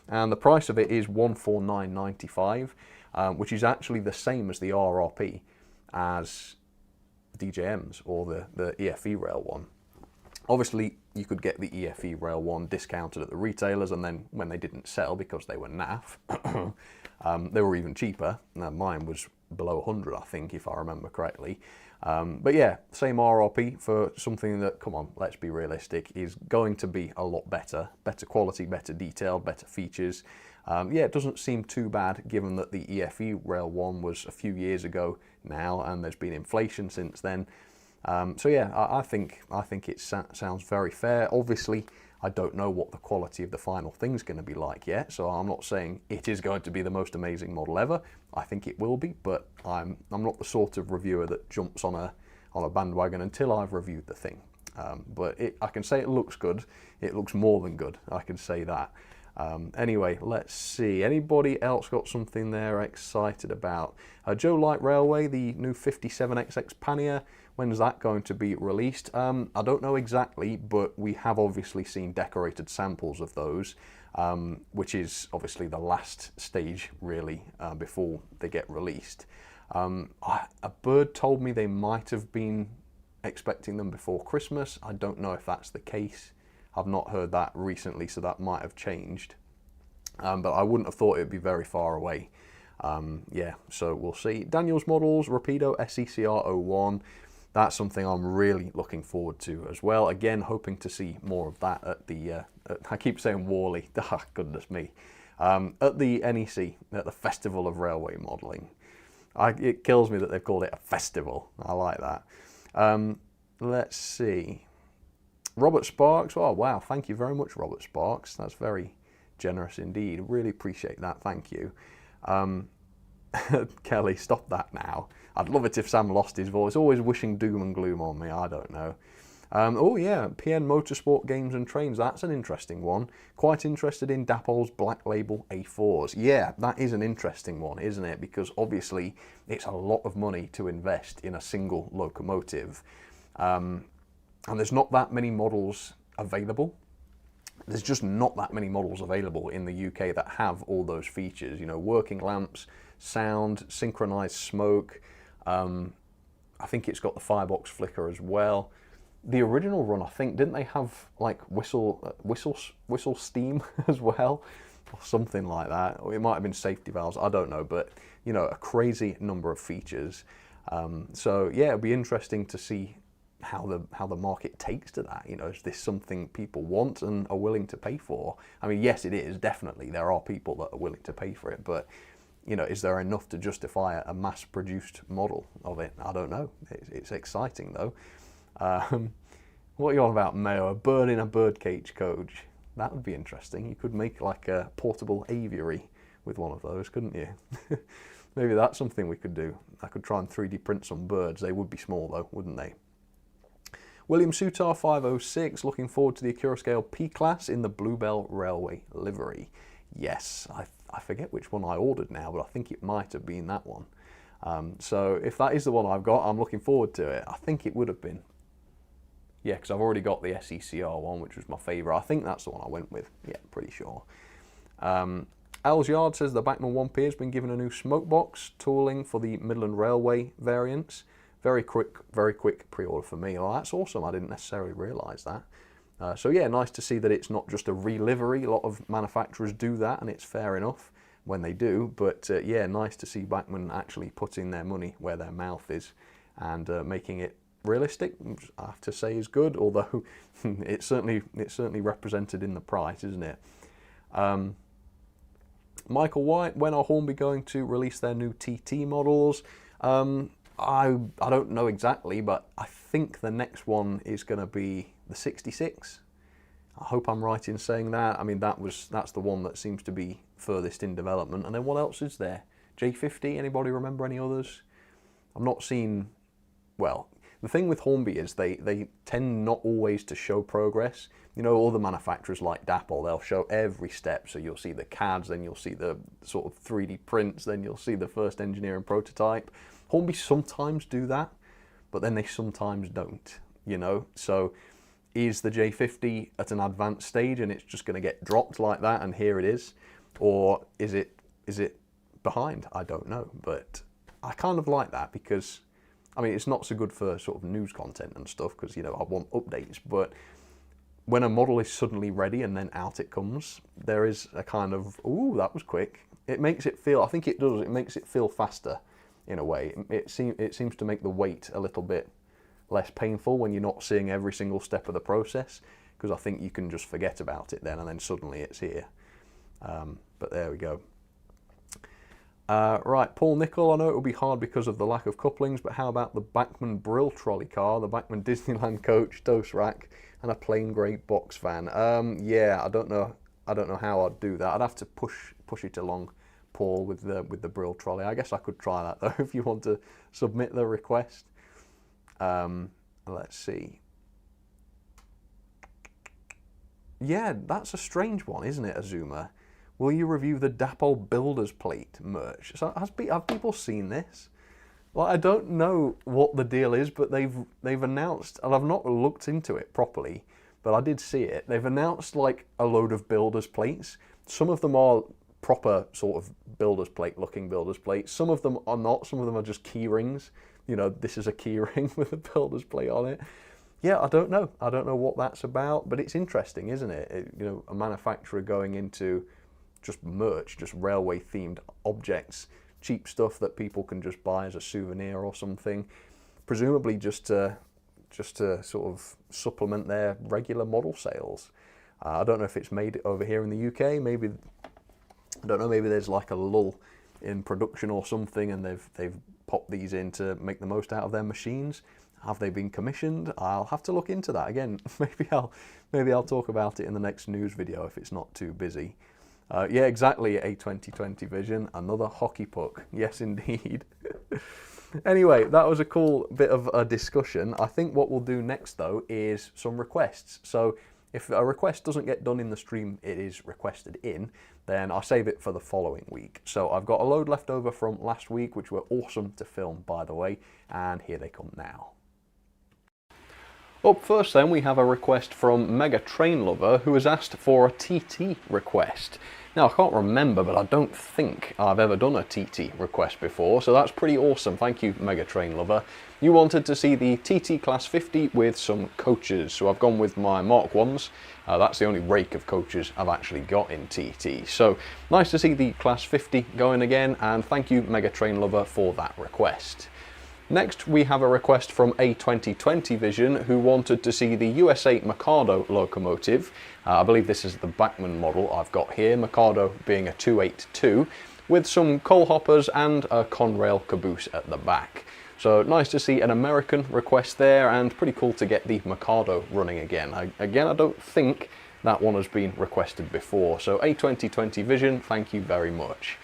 And the price of it is $149.95, which is actually the same as the RRP as DJM's or the EFE Rail one. Obviously, you could get the EFE Rail one discounted at the retailers, and then when they didn't sell because they were naff, they were even cheaper. Now, mine was below 100, I think, if I remember correctly. But yeah, same RRP for something that, come on, let's be realistic, is going to be a lot better. Better quality, better detail, better features. Yeah, it doesn't seem too bad given that the EFE Rail one was a few years ago now, and there's been inflation since then. So yeah, I think it sounds very fair. Obviously, I don't know what the quality of the final thing's going to be like yet, so I'm not saying it is going to be the most amazing model ever. I think it will be, but I'm not the sort of reviewer that jumps on a bandwagon until I've reviewed the thing. But I can say it looks good. It looks more than good. I can say that. Anyway, let's see. Anybody else got something they're excited about? Joe Light Railway, the new 57XX Pannier. When's that going to be released? I don't know exactly, but we have obviously seen decorated samples of those, which is obviously the last stage, really, before they get released. A bird told me they might have been expecting them before Christmas. I don't know if that's the case. I've not heard that recently, so that might have changed. But I wouldn't have thought it would be very far away. Yeah, so we'll see. Daniel's Models, Rapido SECR01. That's something I'm really looking forward to as well. Again, hoping to see more of that at the, I keep saying Worley, oh, goodness me. At the NEC, at the Festival of Railway Modelling. It kills me that they've called it a festival. I like that. Let's see. Robert Sparks, oh wow, thank you very much, Robert Sparks. That's very Generous indeed. Really appreciate that. Thank you. Kelly, stop that now. I'd love it if Sam lost his voice. Always wishing doom and gloom on me. I don't know. Oh yeah, PN Motorsport Games and Trains. That's an interesting one. Quite interested in Dapol's Black Label A4s. Yeah, that is an interesting one, isn't it? Because obviously it's a lot of money to invest in a single locomotive. And there's not that many models available. There's just not that many models available in the UK that have all those features. You know, working lamps, sound, synchronized smoke. I think it's got the firebox flicker as well. The original run, I think, didn't they have like whistle steam as well, or something like that? Or it might have been safety valves. I don't know, but you know, a crazy number of features. So yeah, it'll be interesting to see how the market takes to that. You know, is this something people want and are willing to pay for? I mean, yes, it is, definitely. There are people that are willing to pay for it, but you know, is there enough to justify a mass-produced model of it? I don't know. It's exciting though. What are you on about, Mayo? A bird in a birdcage coach. That would be interesting. You could make like a portable aviary with one of those, couldn't you? Maybe that's something we could do. I could try and 3D print some birds. They would be small though, wouldn't they? William Sutar 506, looking forward to the Accurascale P-Class in the Bluebell Railway livery. Yes, I forget which one I ordered now, but I think it might have been that one. So if that is the one I've got, I'm looking forward to it. I think it would have been. Yeah, because I've already got the SECR one, which was my favourite. I think that's the one I went with. Yeah, pretty sure. Al's Yard says the Bachmann 1P has been given a new smoke box tooling for the Midland Railway variants. Very quick pre-order for me. Well, that's awesome. I didn't necessarily realise that. So yeah, nice to see that it's not just a re-livery. A lot of manufacturers do that, and it's fair enough when they do. But yeah, nice to see Bachmann actually putting their money where their mouth is and making it realistic. I have to say is good, although it's certainly represented in the price, isn't it? Michael White, when are Hornby going to release their new TT models? I don't know exactly, but I think the next one is going to be the 66. I hope I'm right in saying that. I mean, that's the one that seems to be furthest in development. And then what else is there? J50, anybody remember any others? I've not seen, well, the thing with Hornby is they tend not always to show progress. You know, all the manufacturers like Dapol, they'll show every step. So you'll see the CADs, then you'll see the sort of 3D prints, then you'll see the first engineering prototype. Hornby sometimes do that, but then they sometimes don't, you know. So is the J50 at an advanced stage and it's just going to get dropped like that and here it is? Or is it behind? I don't know, but I kind of like that because, I mean, it's not so good for sort of news content and stuff because, you know, I want updates, but when a model is suddenly ready and then out it comes, there is a kind of, ooh, that was quick. It makes it feel, I think it does, it makes it feel faster in a way. It seems to make the wait a little bit less painful when you're not seeing every single step of the process, because I think you can just forget about it then and then suddenly it's here. But there we go. Right, Paul Nicol, I know it will be hard because of the lack of couplings, but how about the Bachmann Brill trolley car, the Bachmann Disneyland coach, dose rack, and a plain grey box van? Yeah, I don't know how I'd do that. I'd have to push it along, Paul, with the Brill trolley. I guess I could try that though if you want to submit the request. Let's see. Yeah, that's a strange one, isn't it, Azuma? Will you review the Dapol Builders Plate merch? So have people seen this? Well, I don't know what the deal is, but they've announced, and I've not looked into it properly, but I did see it. They've announced like a load of builders plates. Some of them are proper sort of builders plate looking builders plates. Some of them are not. Some of them are just key rings. You know, this is a key ring with a builder's plate on it. Yeah, I don't know. I don't know what that's about, but it's interesting, isn't it? You know, a manufacturer going into just merch, just railway themed objects, cheap stuff that people can just buy as a souvenir or something, presumably just to sort of supplement their regular model sales. I don't know if it's made over here in the UK. Maybe, I don't know, maybe there's like a lull in production or something and they've popped these in to make the most out of their machines. Have they been commissioned? I'll have to look into that again. Maybe I'll talk about it in the next news video if it's not too busy. Yeah, exactly, a 2020 vision, another hockey puck. Yes, indeed. Anyway, that was a cool bit of a discussion. I think what we'll do next, though, is some requests. So if a request doesn't get done in the stream it is requested in, then I'll save it for the following week. So I've got a load left over from last week, which were awesome to film, by the way, and here they come now. Up first then, we have a request from Mega Train Lover, who has asked for a TT request. Now, I can't remember, but I don't think I've ever done a TT request before, so that's pretty awesome. Thank you, Mega Train Lover. You wanted to see the TT Class 50 with some coaches, so I've gone with my Mark 1s. That's the only rake of coaches I've actually got in TT. So, nice to see the Class 50 going again, and thank you, Mega Train Lover, for that request. Next, we have a request from a 2020 Vision who wanted to see the USA Mikado locomotive. I believe this is the Bachmann model I've got here, Mikado being a 282, with some coal hoppers and a Conrail caboose at the back. So nice to see an American request there, and pretty cool to get the Mikado running again. I don't think that one has been requested before, so a 2020 Vision, thank you very much.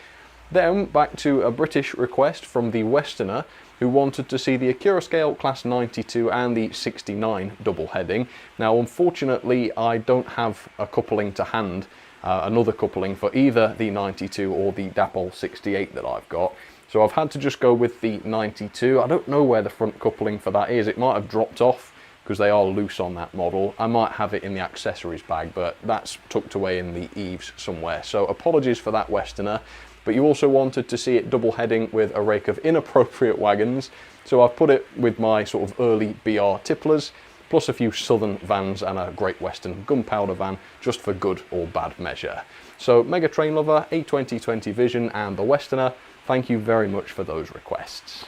Then back to a British request from the Westerner, who wanted to see the Acura Scale Class 92 and the 69 double heading. Now, unfortunately, I don't have a coupling to hand, another coupling for either the 92 or the Dapol 68 that I've got. So I've had to just go with the 92. I don't know where the front coupling for that is. It might have dropped off because they are loose on that model. I might have it in the accessories bag, but that's tucked away in the eaves somewhere. So apologies for that, Westerner. But you also wanted to see it double heading with a rake of inappropriate wagons, so I've put it with my sort of early BR tipplers, plus a few Southern vans and a Great Western gunpowder van, just for good or bad measure. So Mega Train Lover, a 2020 Vision and the Westerner, thank you very much for those requests.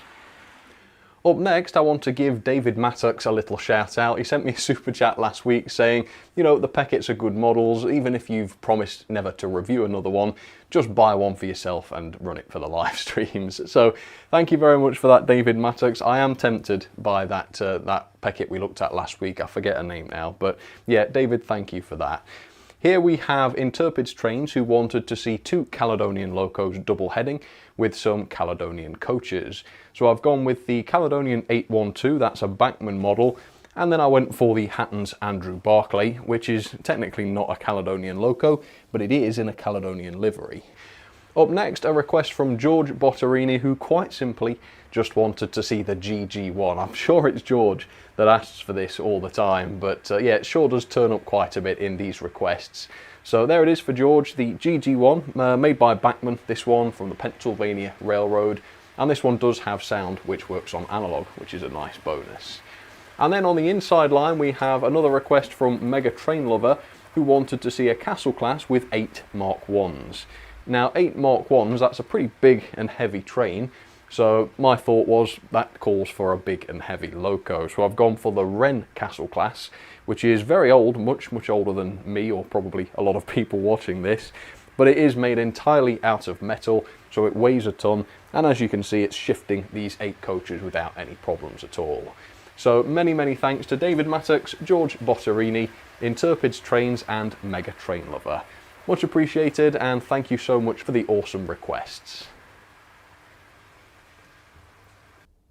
Up next, I want to give David Mattox a little shout out. He sent me a super chat last week saying, you know, the Pecketts are good models. Even if you've promised never to review another one, just buy one for yourself and run it for the live streams. So thank you very much for that, David Mattox. I am tempted by that, that Peckett we looked at last week. I forget her name now, but yeah, David, thank you for that. Here we have Sam'sTrains who wanted to see two Caledonian locos double heading with some Caledonian coaches. So I've gone with the Caledonian 812, that's a Bachmann model, and then I went for the Hatton's Andrew Barclay, which is technically not a Caledonian loco, but it is in a Caledonian livery. Up next, a request from George Botterini, who quite simply just wanted to see the GG1. I'm sure it's George that asks for this all the time, but yeah, it sure does turn up quite a bit in these requests. So there it is for George, the GG1, made by Bachmann, this one from the Pennsylvania Railroad, and this one does have sound which works on analog, which is a nice bonus. And then on the inside line we have another request from Mega Train Lover, who wanted to see a Castle class with 8 Mark 1s. Now 8 Mark 1s, that's a pretty big and heavy train, so my thought was that calls for a big and heavy loco. So I've gone for the Wren Castle class, which is very old, much older than me or probably a lot of people watching this, but it is made entirely out of metal, so it weighs a ton, and as you can see it's shifting these 8 coaches without any problems at all. So many thanks to David Mattox, George Botterini, Sam'sTrains and Mega Train Lover. Much appreciated, and thank you so much for the awesome requests.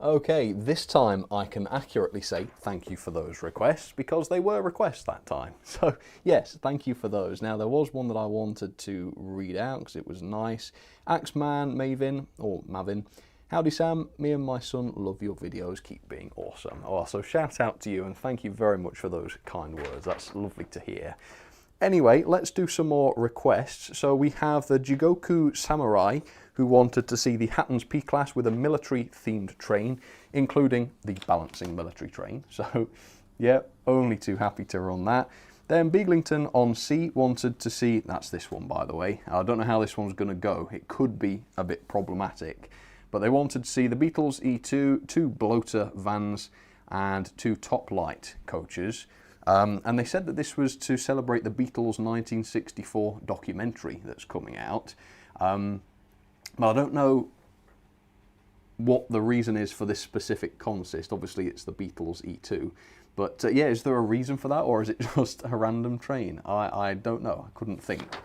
Okay, this time I can accurately say thank you for those requests, because they were requests that time. So yes, thank you for those. Now there was one that I wanted to read out because it was nice. Axeman Mavin, or Mavin. Howdy Sam, me and my son love your videos, keep being awesome. Oh, so shout out to you and thank you very much for those kind words, that's lovely to hear. Anyway, let's do some more requests. So we have the Jigoku Samurai, who wanted to see the Hatton's P-Class with a military-themed train, including the balancing military train. So, yeah, only too happy to run that. Then Beaglington on Sea wanted to see, that's this one by the way, I don't know how this one's going to go, it could be a bit problematic, but they wanted to see the Beatles E2, 2 bloater vans, and 2 top light coaches. And they said that this was to celebrate the Beatles 1964 documentary that's coming out. But I don't know what the reason is for this specific consist. Obviously it's the Beatles E2. But yeah, is there a reason for that, or is it just a random train? I don't know, I couldn't think.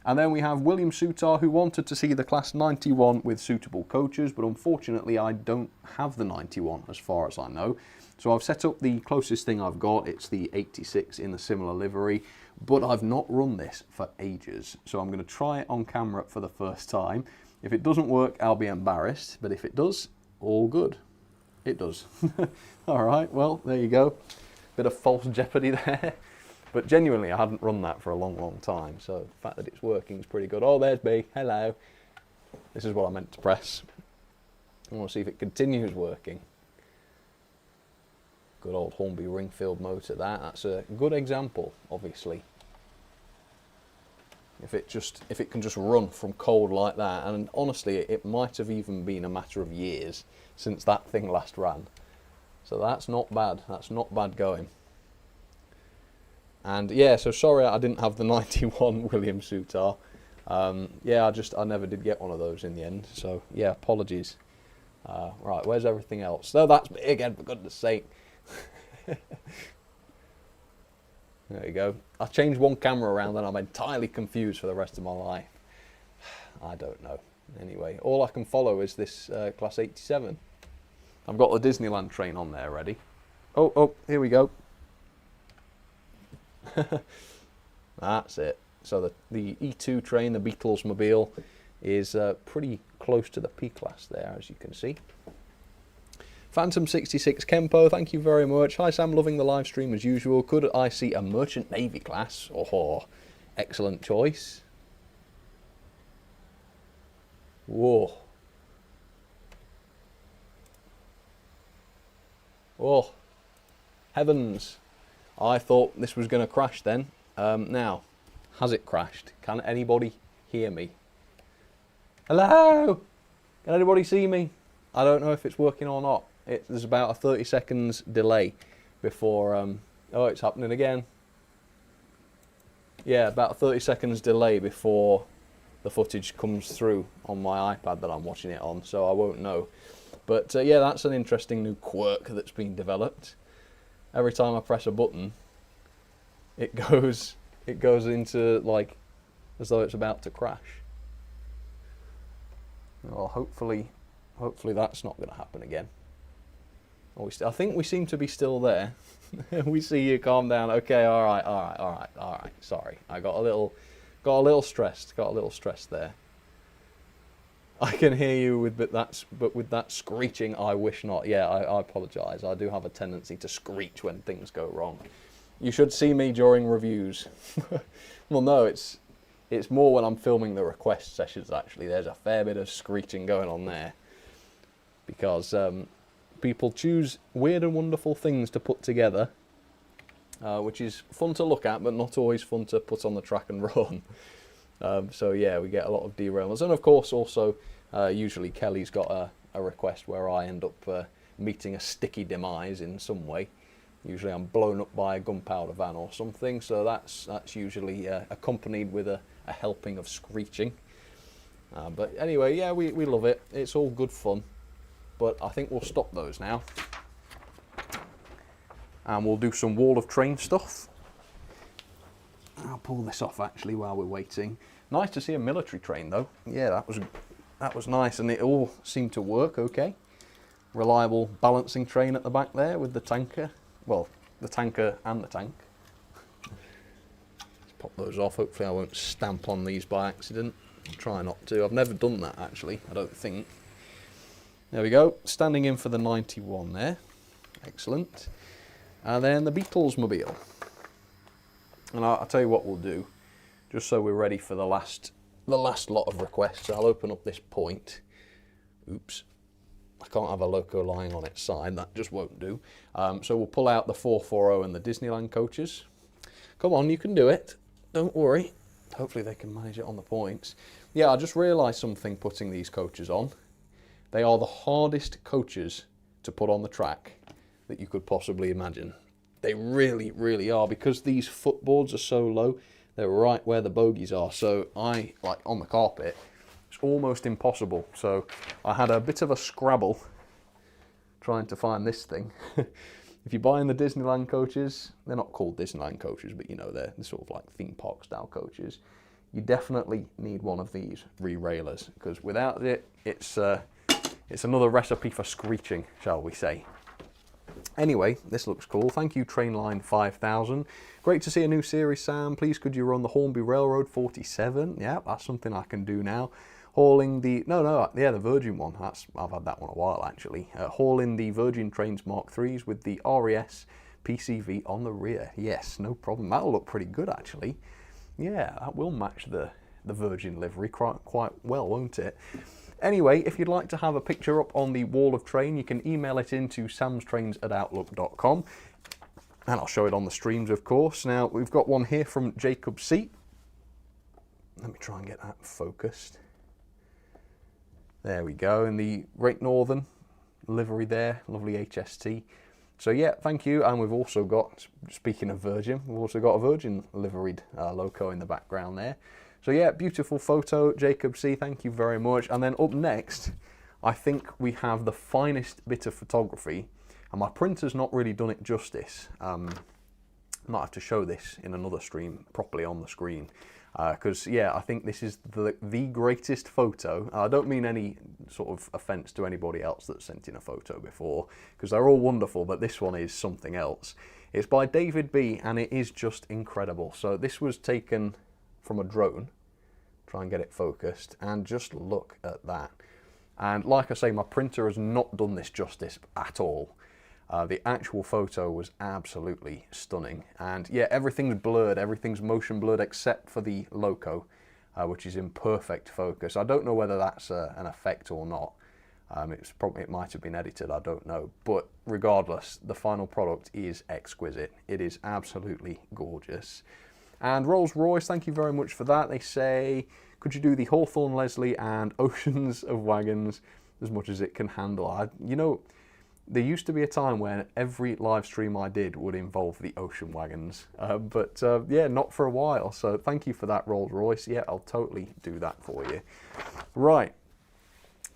And then we have William Soutar, who wanted to see the Class 91 with suitable coaches, but unfortunately I don't have the 91 as far as I know. So I've set up the closest thing I've got. It's the 86 in a similar livery, but I've not run this for ages. So I'm going to try it on camera for the first time. If it doesn't work, I'll be embarrassed, but if it does, all good. It does. All right, well, there you go. Bit of false jeopardy there. But genuinely, I hadn't run that for a long, long time. So the fact that it's working is pretty good. Oh, there's me. Hello. This is what I meant to press. I want to see if it continues working. Good old Hornby Ringfield motor that. That's a good example, obviously. If it can just run from cold like that. And honestly, it might have even been a matter of years since that thing last ran. So that's not bad. That's not bad going. And yeah, so sorry I didn't have the 91 William Soutar. Yeah, I never did get one of those in the end. So yeah, apologies. Right, where's everything else? No, that's me again, for goodness sake. There you go. I changed one camera around and I'm entirely confused for the rest of my life. I don't know. Anyway, all I can follow is this Class 87. I've got the Disneyland train on there ready. Oh, here we go. That's it. So the E2 train, the Beatles mobile, is pretty close to the P-Class there, as you can see. Phantom 66 Kempo, thank you very much. Hi Sam, loving the live stream as usual. Could I see a Merchant Navy class? Oh, excellent choice. Whoa. Oh, heavens. I thought this was going to crash then. Now, has it crashed? Can anybody hear me? Hello? Can anybody see me? I don't know if it's working or not. There's about a 30 seconds delay before... oh, it's happening again. Yeah, about a 30 seconds delay before the footage comes through on my iPad that I'm watching it on, so I won't know. But yeah, that's an interesting new quirk that's been developed. Every time I press a button, it goes into, like, as though it's about to crash. Well, hopefully that's not going to happen again. I think we seem to be still there. We see you. Calm down. Okay, all right. Sorry, I got a little stressed. Got a little stressed there. I can hear you but with that screeching, I wish not. Yeah, I apologise. I do have a tendency to screech when things go wrong. You should see me during reviews. Well, no, it's more when I'm filming the request sessions. Actually, there's a fair bit of screeching going on there because people choose weird and wonderful things to put together, which is fun to look at, but not always fun to put on the track and run. So yeah, we get a lot of derailments, and of course also usually Kelly's got a request where I end up meeting a sticky demise in some way. Usually I'm blown up by a gunpowder van or something, so that's usually accompanied with a helping of screeching. But anyway, yeah, we love it. It's all good fun. But I think we'll stop those now. And we'll do some Wall of Train stuff. I'll pull this off actually while we're waiting. Nice to see a military train though. Yeah, that was nice, and it all seemed to work okay. Reliable balancing train at the back there with the tanker. Well, the tanker and the tank. Let's pop those off. Hopefully I won't stamp on these by accident. Try not to. I've never done that actually, I don't think. There we go. Standing in for the 91 there. Excellent. And then the Beatles mobile. And I'll tell you what we'll do, just so we're ready for the last lot of requests. I'll open up this point. Oops. I can't have a loco lying on its side, that just won't do. So we'll pull out the 440 and the Disneyland coaches. Come on, you can do it. Don't worry. Hopefully they can manage it on the points. Yeah, I just realised something putting these coaches on. They are the hardest coaches to put on the track that you could possibly imagine. They really, really are, because these footboards are so low. They're right where the bogies are. So like on the carpet, it's almost impossible. So I had a bit of a scrabble trying to find this thing. If you're buying the Disneyland coaches, they're not called Disneyland coaches, but you know, they're sort of like theme park style coaches. you definitely need one of these re-railers, because without it, it's another recipe for screeching, shall we say. Anyway, this looks cool. Thank you, Trainline 5000. Great to see a new series, Sam. Please could you run the Hornby Railroad 47? Yeah, that's something I can do now. Hauling the, the Virgin one. I've had that one a while, actually. Hauling the Virgin Trains Mark IIIs with the RES PCV on the rear. Yes, no problem. That'll look pretty good, actually. Yeah, that will match the Virgin livery quite well, won't it? Anyway, if you'd like to have a picture up on the wall of train, you can email it in to samstrains@outlook.com, and I'll show it on the streams, of course. Now, we've got one here from Jacob C. Let me try and get that focused. There we go, in the Great Northern livery there, lovely HST. So yeah, thank you. And we've also got, speaking of Virgin, we've also got a Virgin liveried loco in the background there. So yeah, beautiful photo, Jacob C, thank you very much. And then up next, I think we have the finest bit of photography, and my printer's not really done it justice. I might have to show this in another stream properly on the screen. Because yeah, I think this is the greatest photo. I don't mean any sort of offence to anybody else that's sent in a photo before, because they're all wonderful, but this one is something else. It's by David B, and it is just incredible. So this was taken from a drone. Try and get it focused, and just look at that. And like I say, my printer has not done this justice at all. The actual photo was absolutely stunning, and yeah, everything's blurred, everything's motion blurred except for the loco, which is in perfect focus. I don't know whether that's an effect or not. It might have been edited, I don't know, but regardless, the final product is exquisite. It is absolutely gorgeous. And Rolls-Royce, thank you very much for that. They say, could you do the Hawthorne Leslie and Oceans of Wagons as much as it can handle? You know, there used to be a time when every live stream I did would involve the ocean wagons, but yeah, not for a while. So thank you for that, Rolls-Royce. Yeah, I'll totally do that for you. Right,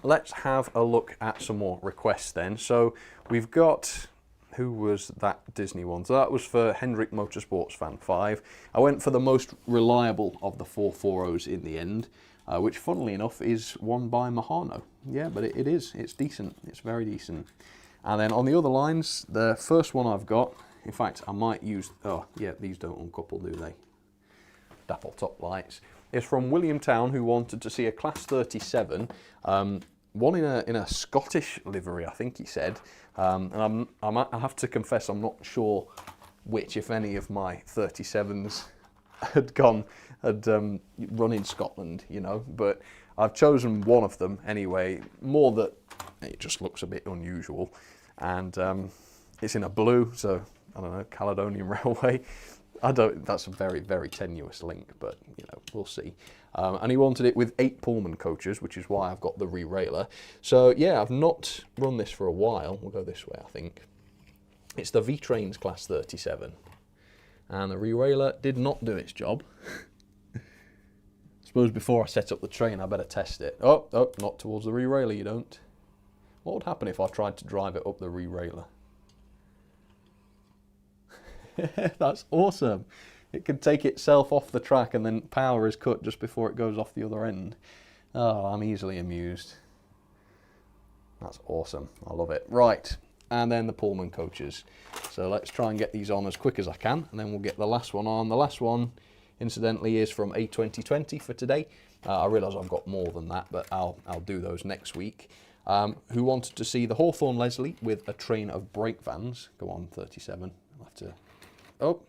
let's have a look at some more requests then. So we've got, who was that Disney one? So that was for Hendrick Motorsports Fan 5. I went for the most reliable of the 440s in the end, which funnily enough is one by Mahano. Yeah, but it's decent. It's very decent. And then on the other lines, the first one I've got, in fact, I might use, oh yeah, these don't uncouple, do they? Dapple top lights. It's from William Town, who wanted to see a Class 37, one in a Scottish livery, I think he said. And I have to confess, I'm not sure which, if any, of my 37s had run in Scotland, you know, but I've chosen one of them anyway, more that it just looks a bit unusual. And it's in a blue, so I don't know, Caledonian Railway. That's a very, very tenuous link, but you know, we'll see. And he wanted it with 8 Pullman coaches, which is why I've got the re-railer. So yeah, I've not run this for a while. We'll go this way, I think. It's the V-Trains Class 37. And the re-railer did not do its job. I suppose before I set up the train, I better test it. Oh, not towards the re-railer, you don't. What would happen if I tried to drive it up the re-railer? That's awesome. It can take itself off the track and then power is cut just before it goes off the other end. Oh, I'm easily amused. That's awesome. I love it. Right, and then the Pullman coaches. So let's try and get these on as quick as I can, and then we'll get the last one on. The last one, incidentally, is from A2020 for today. I realise I've got more than that, but I'll do those next week. Who wanted to see the Hawthorne Leslie with a train of brake vans. Go on, 37. I'll have to... Oh,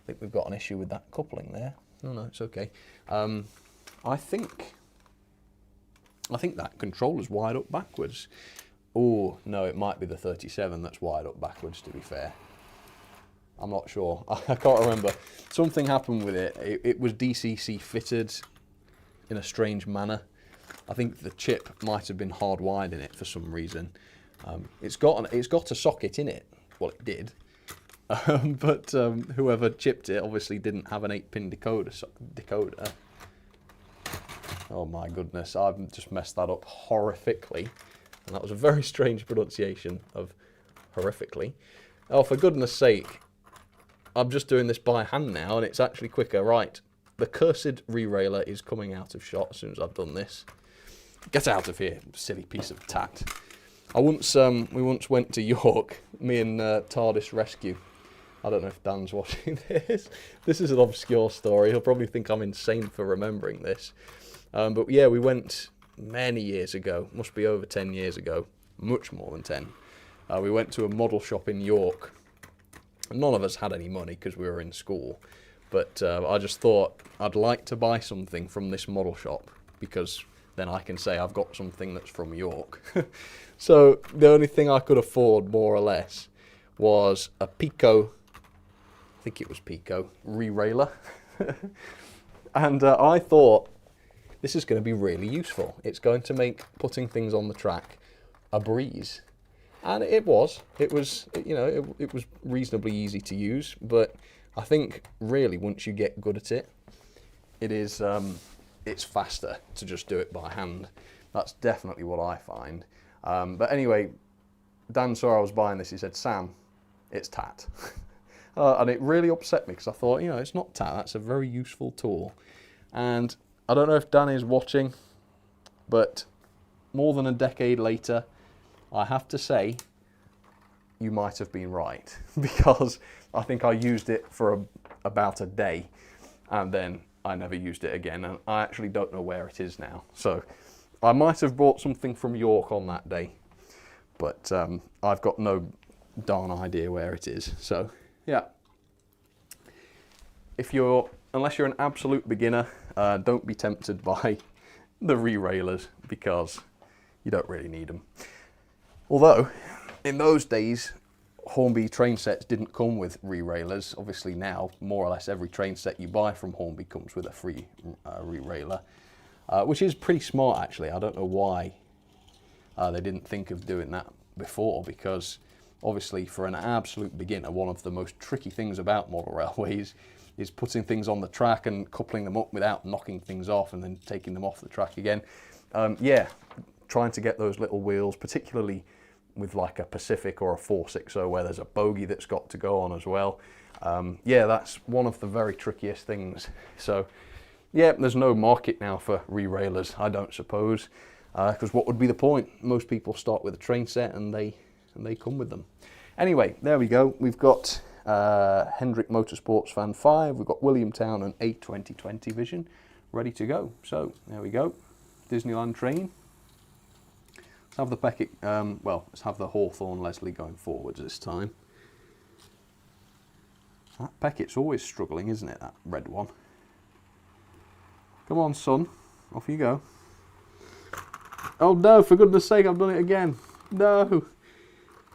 I think we've got an issue with that coupling there. No, it's okay. I think that controller's wired up backwards. Oh, no, it might be the 37 that's wired up backwards, to be fair. I'm not sure. I can't remember. Something happened with it. It was DCC fitted in a strange manner. I think the chip might have been hardwired in it for some reason. It's got a socket in it. Well, it did. But whoever chipped it obviously didn't have an 8-pin decoder. Oh my goodness, I've just messed that up horrifically. And that was a very strange pronunciation of horrifically. Oh, for goodness sake. I'm just doing this by hand now and it's actually quicker. Right, the cursed rerailer is coming out of shot as soon as I've done this. Get out of here, silly piece of tat. We once went to York, me and TARDIS Rescue. I don't know if Dan's watching this. This is an obscure story. He'll probably think I'm insane for remembering this. But yeah, we went many years ago. Must be over 10 years ago. Much more than 10. We went to a model shop in York. None of us had any money because we were in school. But I just thought I'd like to buy something from this model shop because then I can say I've got something that's from York. So the only thing I could afford, more or less, was a Pico, I think it was Pico, rerailer. And I thought, this is going to be really useful. It's going to make putting things on the track a breeze. And it was. It was, you know, it was reasonably easy to use. But I think, really, once you get good at it, it is, it's faster to just do it by hand. That's definitely what I find. But anyway, Dan saw I was buying this. He said, "Sam, it's tat." And it really upset me because I thought, you know, it's not tat. That's a very useful tool. And I don't know if Dan is watching, but more than a decade later, I have to say, you might have been right. Because I think I used it for about a day. And then I never used it again. And I actually don't know where it is now. So I might have bought something from York on that day. But I've got no darn idea where it is. So, yeah. Unless you're an absolute beginner, don't be tempted by the rerailers because you don't really need them. Although, in those days, Hornby train sets didn't come with rerailers. Obviously now, more or less every train set you buy from Hornby comes with a free rerailer, which is pretty smart actually. I don't know why they didn't think of doing that before, because obviously for an absolute beginner, one of the most tricky things about model railways is putting things on the track and coupling them up without knocking things off and then taking them off the track again. Yeah, trying to get those little wheels, particularly with like a Pacific or a 460 where there's a bogie that's got to go on as well. Yeah, that's one of the very trickiest things. So yeah, there's no market now for rerailers, I don't suppose, because what would be the point? Most people start with a train set and they come with them. Anyway, there we go. We've got Hendrick Motorsports Fan 5, we've got Williamtown and A2020 Vision ready to go. So there we go, Disneyland train. Let's have the Peckett, well, let's have the Hawthorne Leslie going forwards this time. That Peckett's always struggling, isn't it, that red one? Come on, son, off you go. Oh no, for goodness sake, I've done it again. No.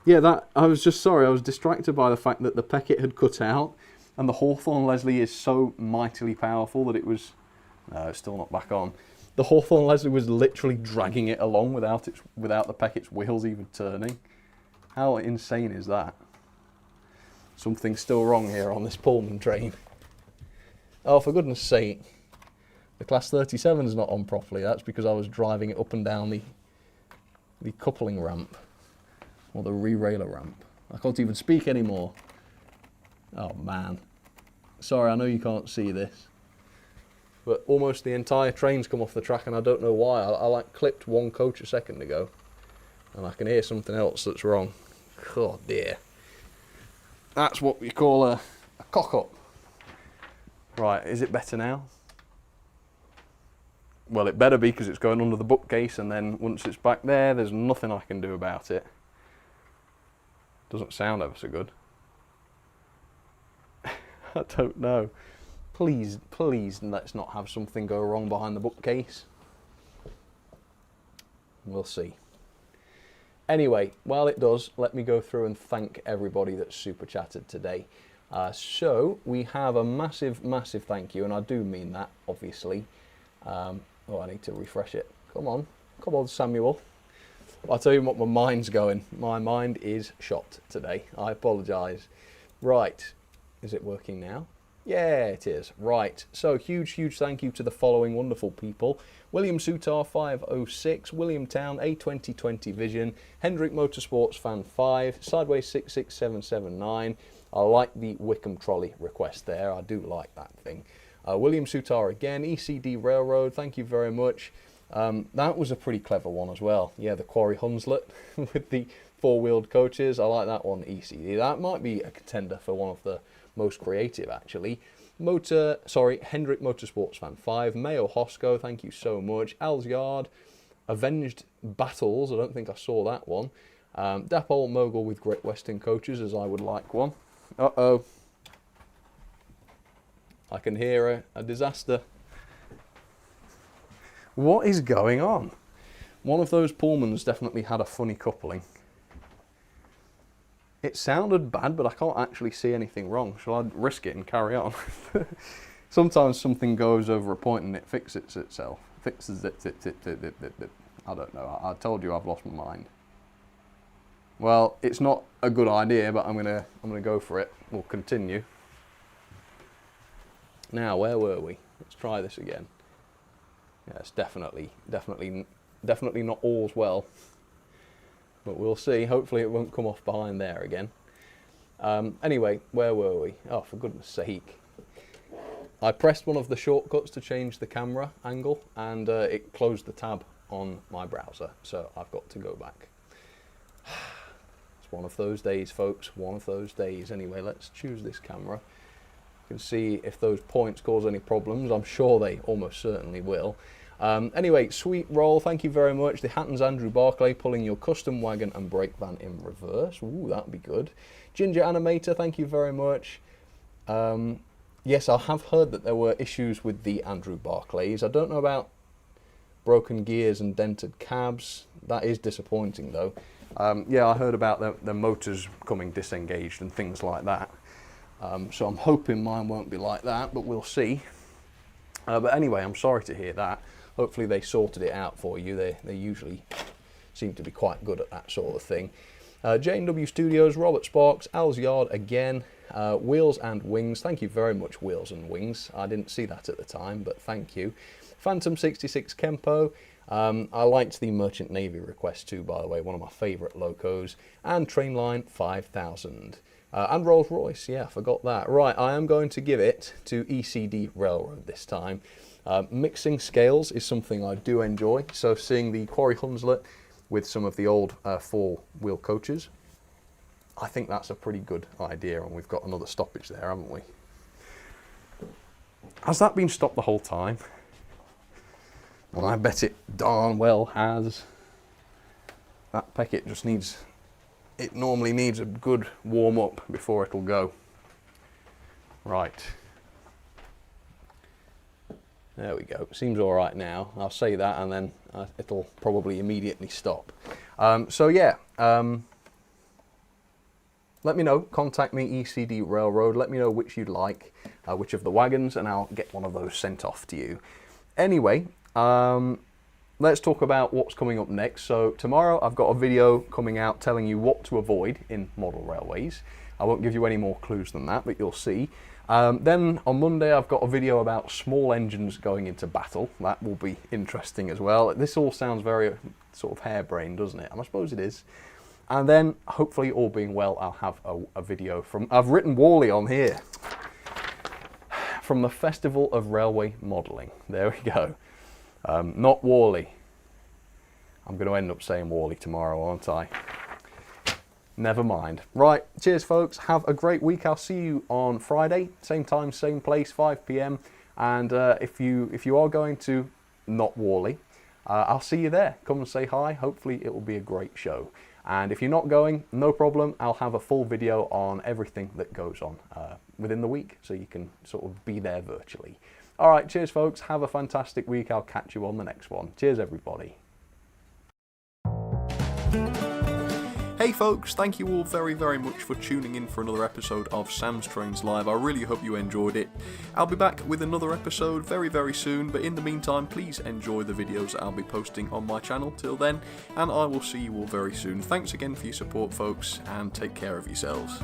Yeah, I was just sorry, I was distracted by the fact that the Peckett had cut out and the Hawthorne Leslie is so mightily powerful that it was, no, it's still not back on. The Hawthorne Leslie was literally dragging it along without the Peckett's wheels even turning. How insane is that? Something's still wrong here on this Pullman train. Oh, for goodness sake. The Class 37's not on properly. That's because I was driving it up and down the coupling ramp. Or the rerailer ramp. I can't even speak anymore. Oh man. Sorry, I know you can't see this. But almost the entire train's come off the track and I don't know why. I like clipped one coach a second ago. And I can hear something else that's wrong. Oh dear. That's what we call a cock-up. Right, is it better now? Well, it better be because it's going under the bookcase and then once it's back there, there's nothing I can do about it. Doesn't sound ever so good. I don't know. Please, please, let's not have something go wrong behind the bookcase. We'll see. Anyway, while it does, let me go through and thank everybody that's super chatted today. So we have a massive, massive thank you, and I do mean that, obviously. Oh, I need to refresh it. Come on, Samuel. I'll tell you what, my mind's going. My mind is shot today. I apologise. Right, is it working now? Yeah, it is. Right, so huge, huge thank you to the following wonderful people. William Sutar 506, Williamtown A2020 Vision, Hendrick Motorsports Fan 5, Sideways 66779. I like the Wickham trolley request there. I do like that thing. William Sutar again, ECD Railroad, thank you very much. That was a pretty clever one as well. Yeah, the Quarry Hunslet with the four-wheeled coaches. I like that one, ECD. That might be a contender for one of the most creative, actually. Hendrick Motorsports Fan 5, Mayo Hosco, thank you so much. Al's Yard, Avenged Battles, I don't think I saw that one. Dapol Mogul with Great Western Coaches, as I would like one. Uh-oh. I can hear a disaster. What is going on? One of those Pullmans definitely had a funny coupling. It sounded bad, but I can't actually see anything wrong. Shall I risk it and carry on? Sometimes something goes over a point and it fixes itself. Fixes it. I don't know. I told you I've lost my mind. Well, it's not a good idea, but I'm gonna go for it. We'll continue. Now, where were we? Let's try this again. Yeah, it's definitely not all's well. But we'll see. Hopefully it won't come off behind there again. Anyway, where were we? Oh, for goodness sake. I pressed one of the shortcuts to change the camera angle, and it closed the tab on my browser. So I've got to go back. It's one of those days, folks. One of those days. Anyway, let's choose this camera. You can see if those points cause any problems. I'm sure they almost certainly will. Anyway, Sweet Roll, thank you very much. The Hatton's Andrew Barclay pulling your custom wagon and brake van in reverse. Ooh, that'd be good. Ginger Animator, thank you very much. Yes, I have heard that there were issues with the Andrew Barclays. I don't know about broken gears and dented cabs. That is disappointing, though. Yeah, I heard about the motors coming disengaged and things like that. So I'm hoping mine won't be like that, but we'll see. But anyway, I'm sorry to hear that. Hopefully they sorted it out for you. They usually seem to be quite good at that sort of thing. J&W Studios, Robert Sparks, Al's Yard again, Wheels and Wings. Thank you very much, Wheels and Wings. I didn't see that at the time, but thank you. Phantom 66 Kempo. I liked the Merchant Navy request too, by the way, one of my favourite locos. And Trainline 5000. And Rolls Royce, yeah, forgot that. Right, I am going to give it to ECD Railroad this time. Mixing scales is something I do enjoy, so seeing the Quarry Hunslet with some of the old four-wheel coaches, I think that's a pretty good idea, and we've got another stoppage there, haven't we? Has that been stopped the whole time? Well, I bet it darn well has. That Peckett just needs... It normally needs a good warm-up before it'll go. Right. There we go. Seems all right now. I'll say that and then it'll probably immediately stop. So yeah, let me know. Contact me, ECD Railroad. Let me know which you'd like, which of the wagons, and I'll get one of those sent off to you. Anyway, let's talk about what's coming up next. So tomorrow I've got a video coming out telling you what to avoid in model railways. I won't give you any more clues than that, but you'll see. Then on Monday I've got a video about small engines going into battle. That will be interesting as well. This all sounds very sort of harebrained, doesn't it? And I suppose it is. And then hopefully, all being well, I'll have a video from... I've written Wally on here. From the Festival of Railway Modelling. There we go. Not Wally. I'm going to end up saying Wally tomorrow, aren't I? Never mind. Right, cheers folks. Have a great week. I'll see you on Friday. Same time, same place, 5 PM. And if you are going to not Wally, I'll see you there. Come and say hi. Hopefully it will be a great show. And if you're not going, no problem. I'll have a full video on everything that goes on within the week, so you can sort of be there virtually. All right, cheers folks. Have a fantastic week. I'll catch you on the next one. Cheers everybody. Hey folks, thank you all very, very much for tuning in for another episode of Sam's Trains Live. I really hope you enjoyed it. I'll be back with another episode very, very soon, but in the meantime, please enjoy the videos that I'll be posting on my channel. Till then, and I will see you all very soon. Thanks again for your support, folks, and take care of yourselves.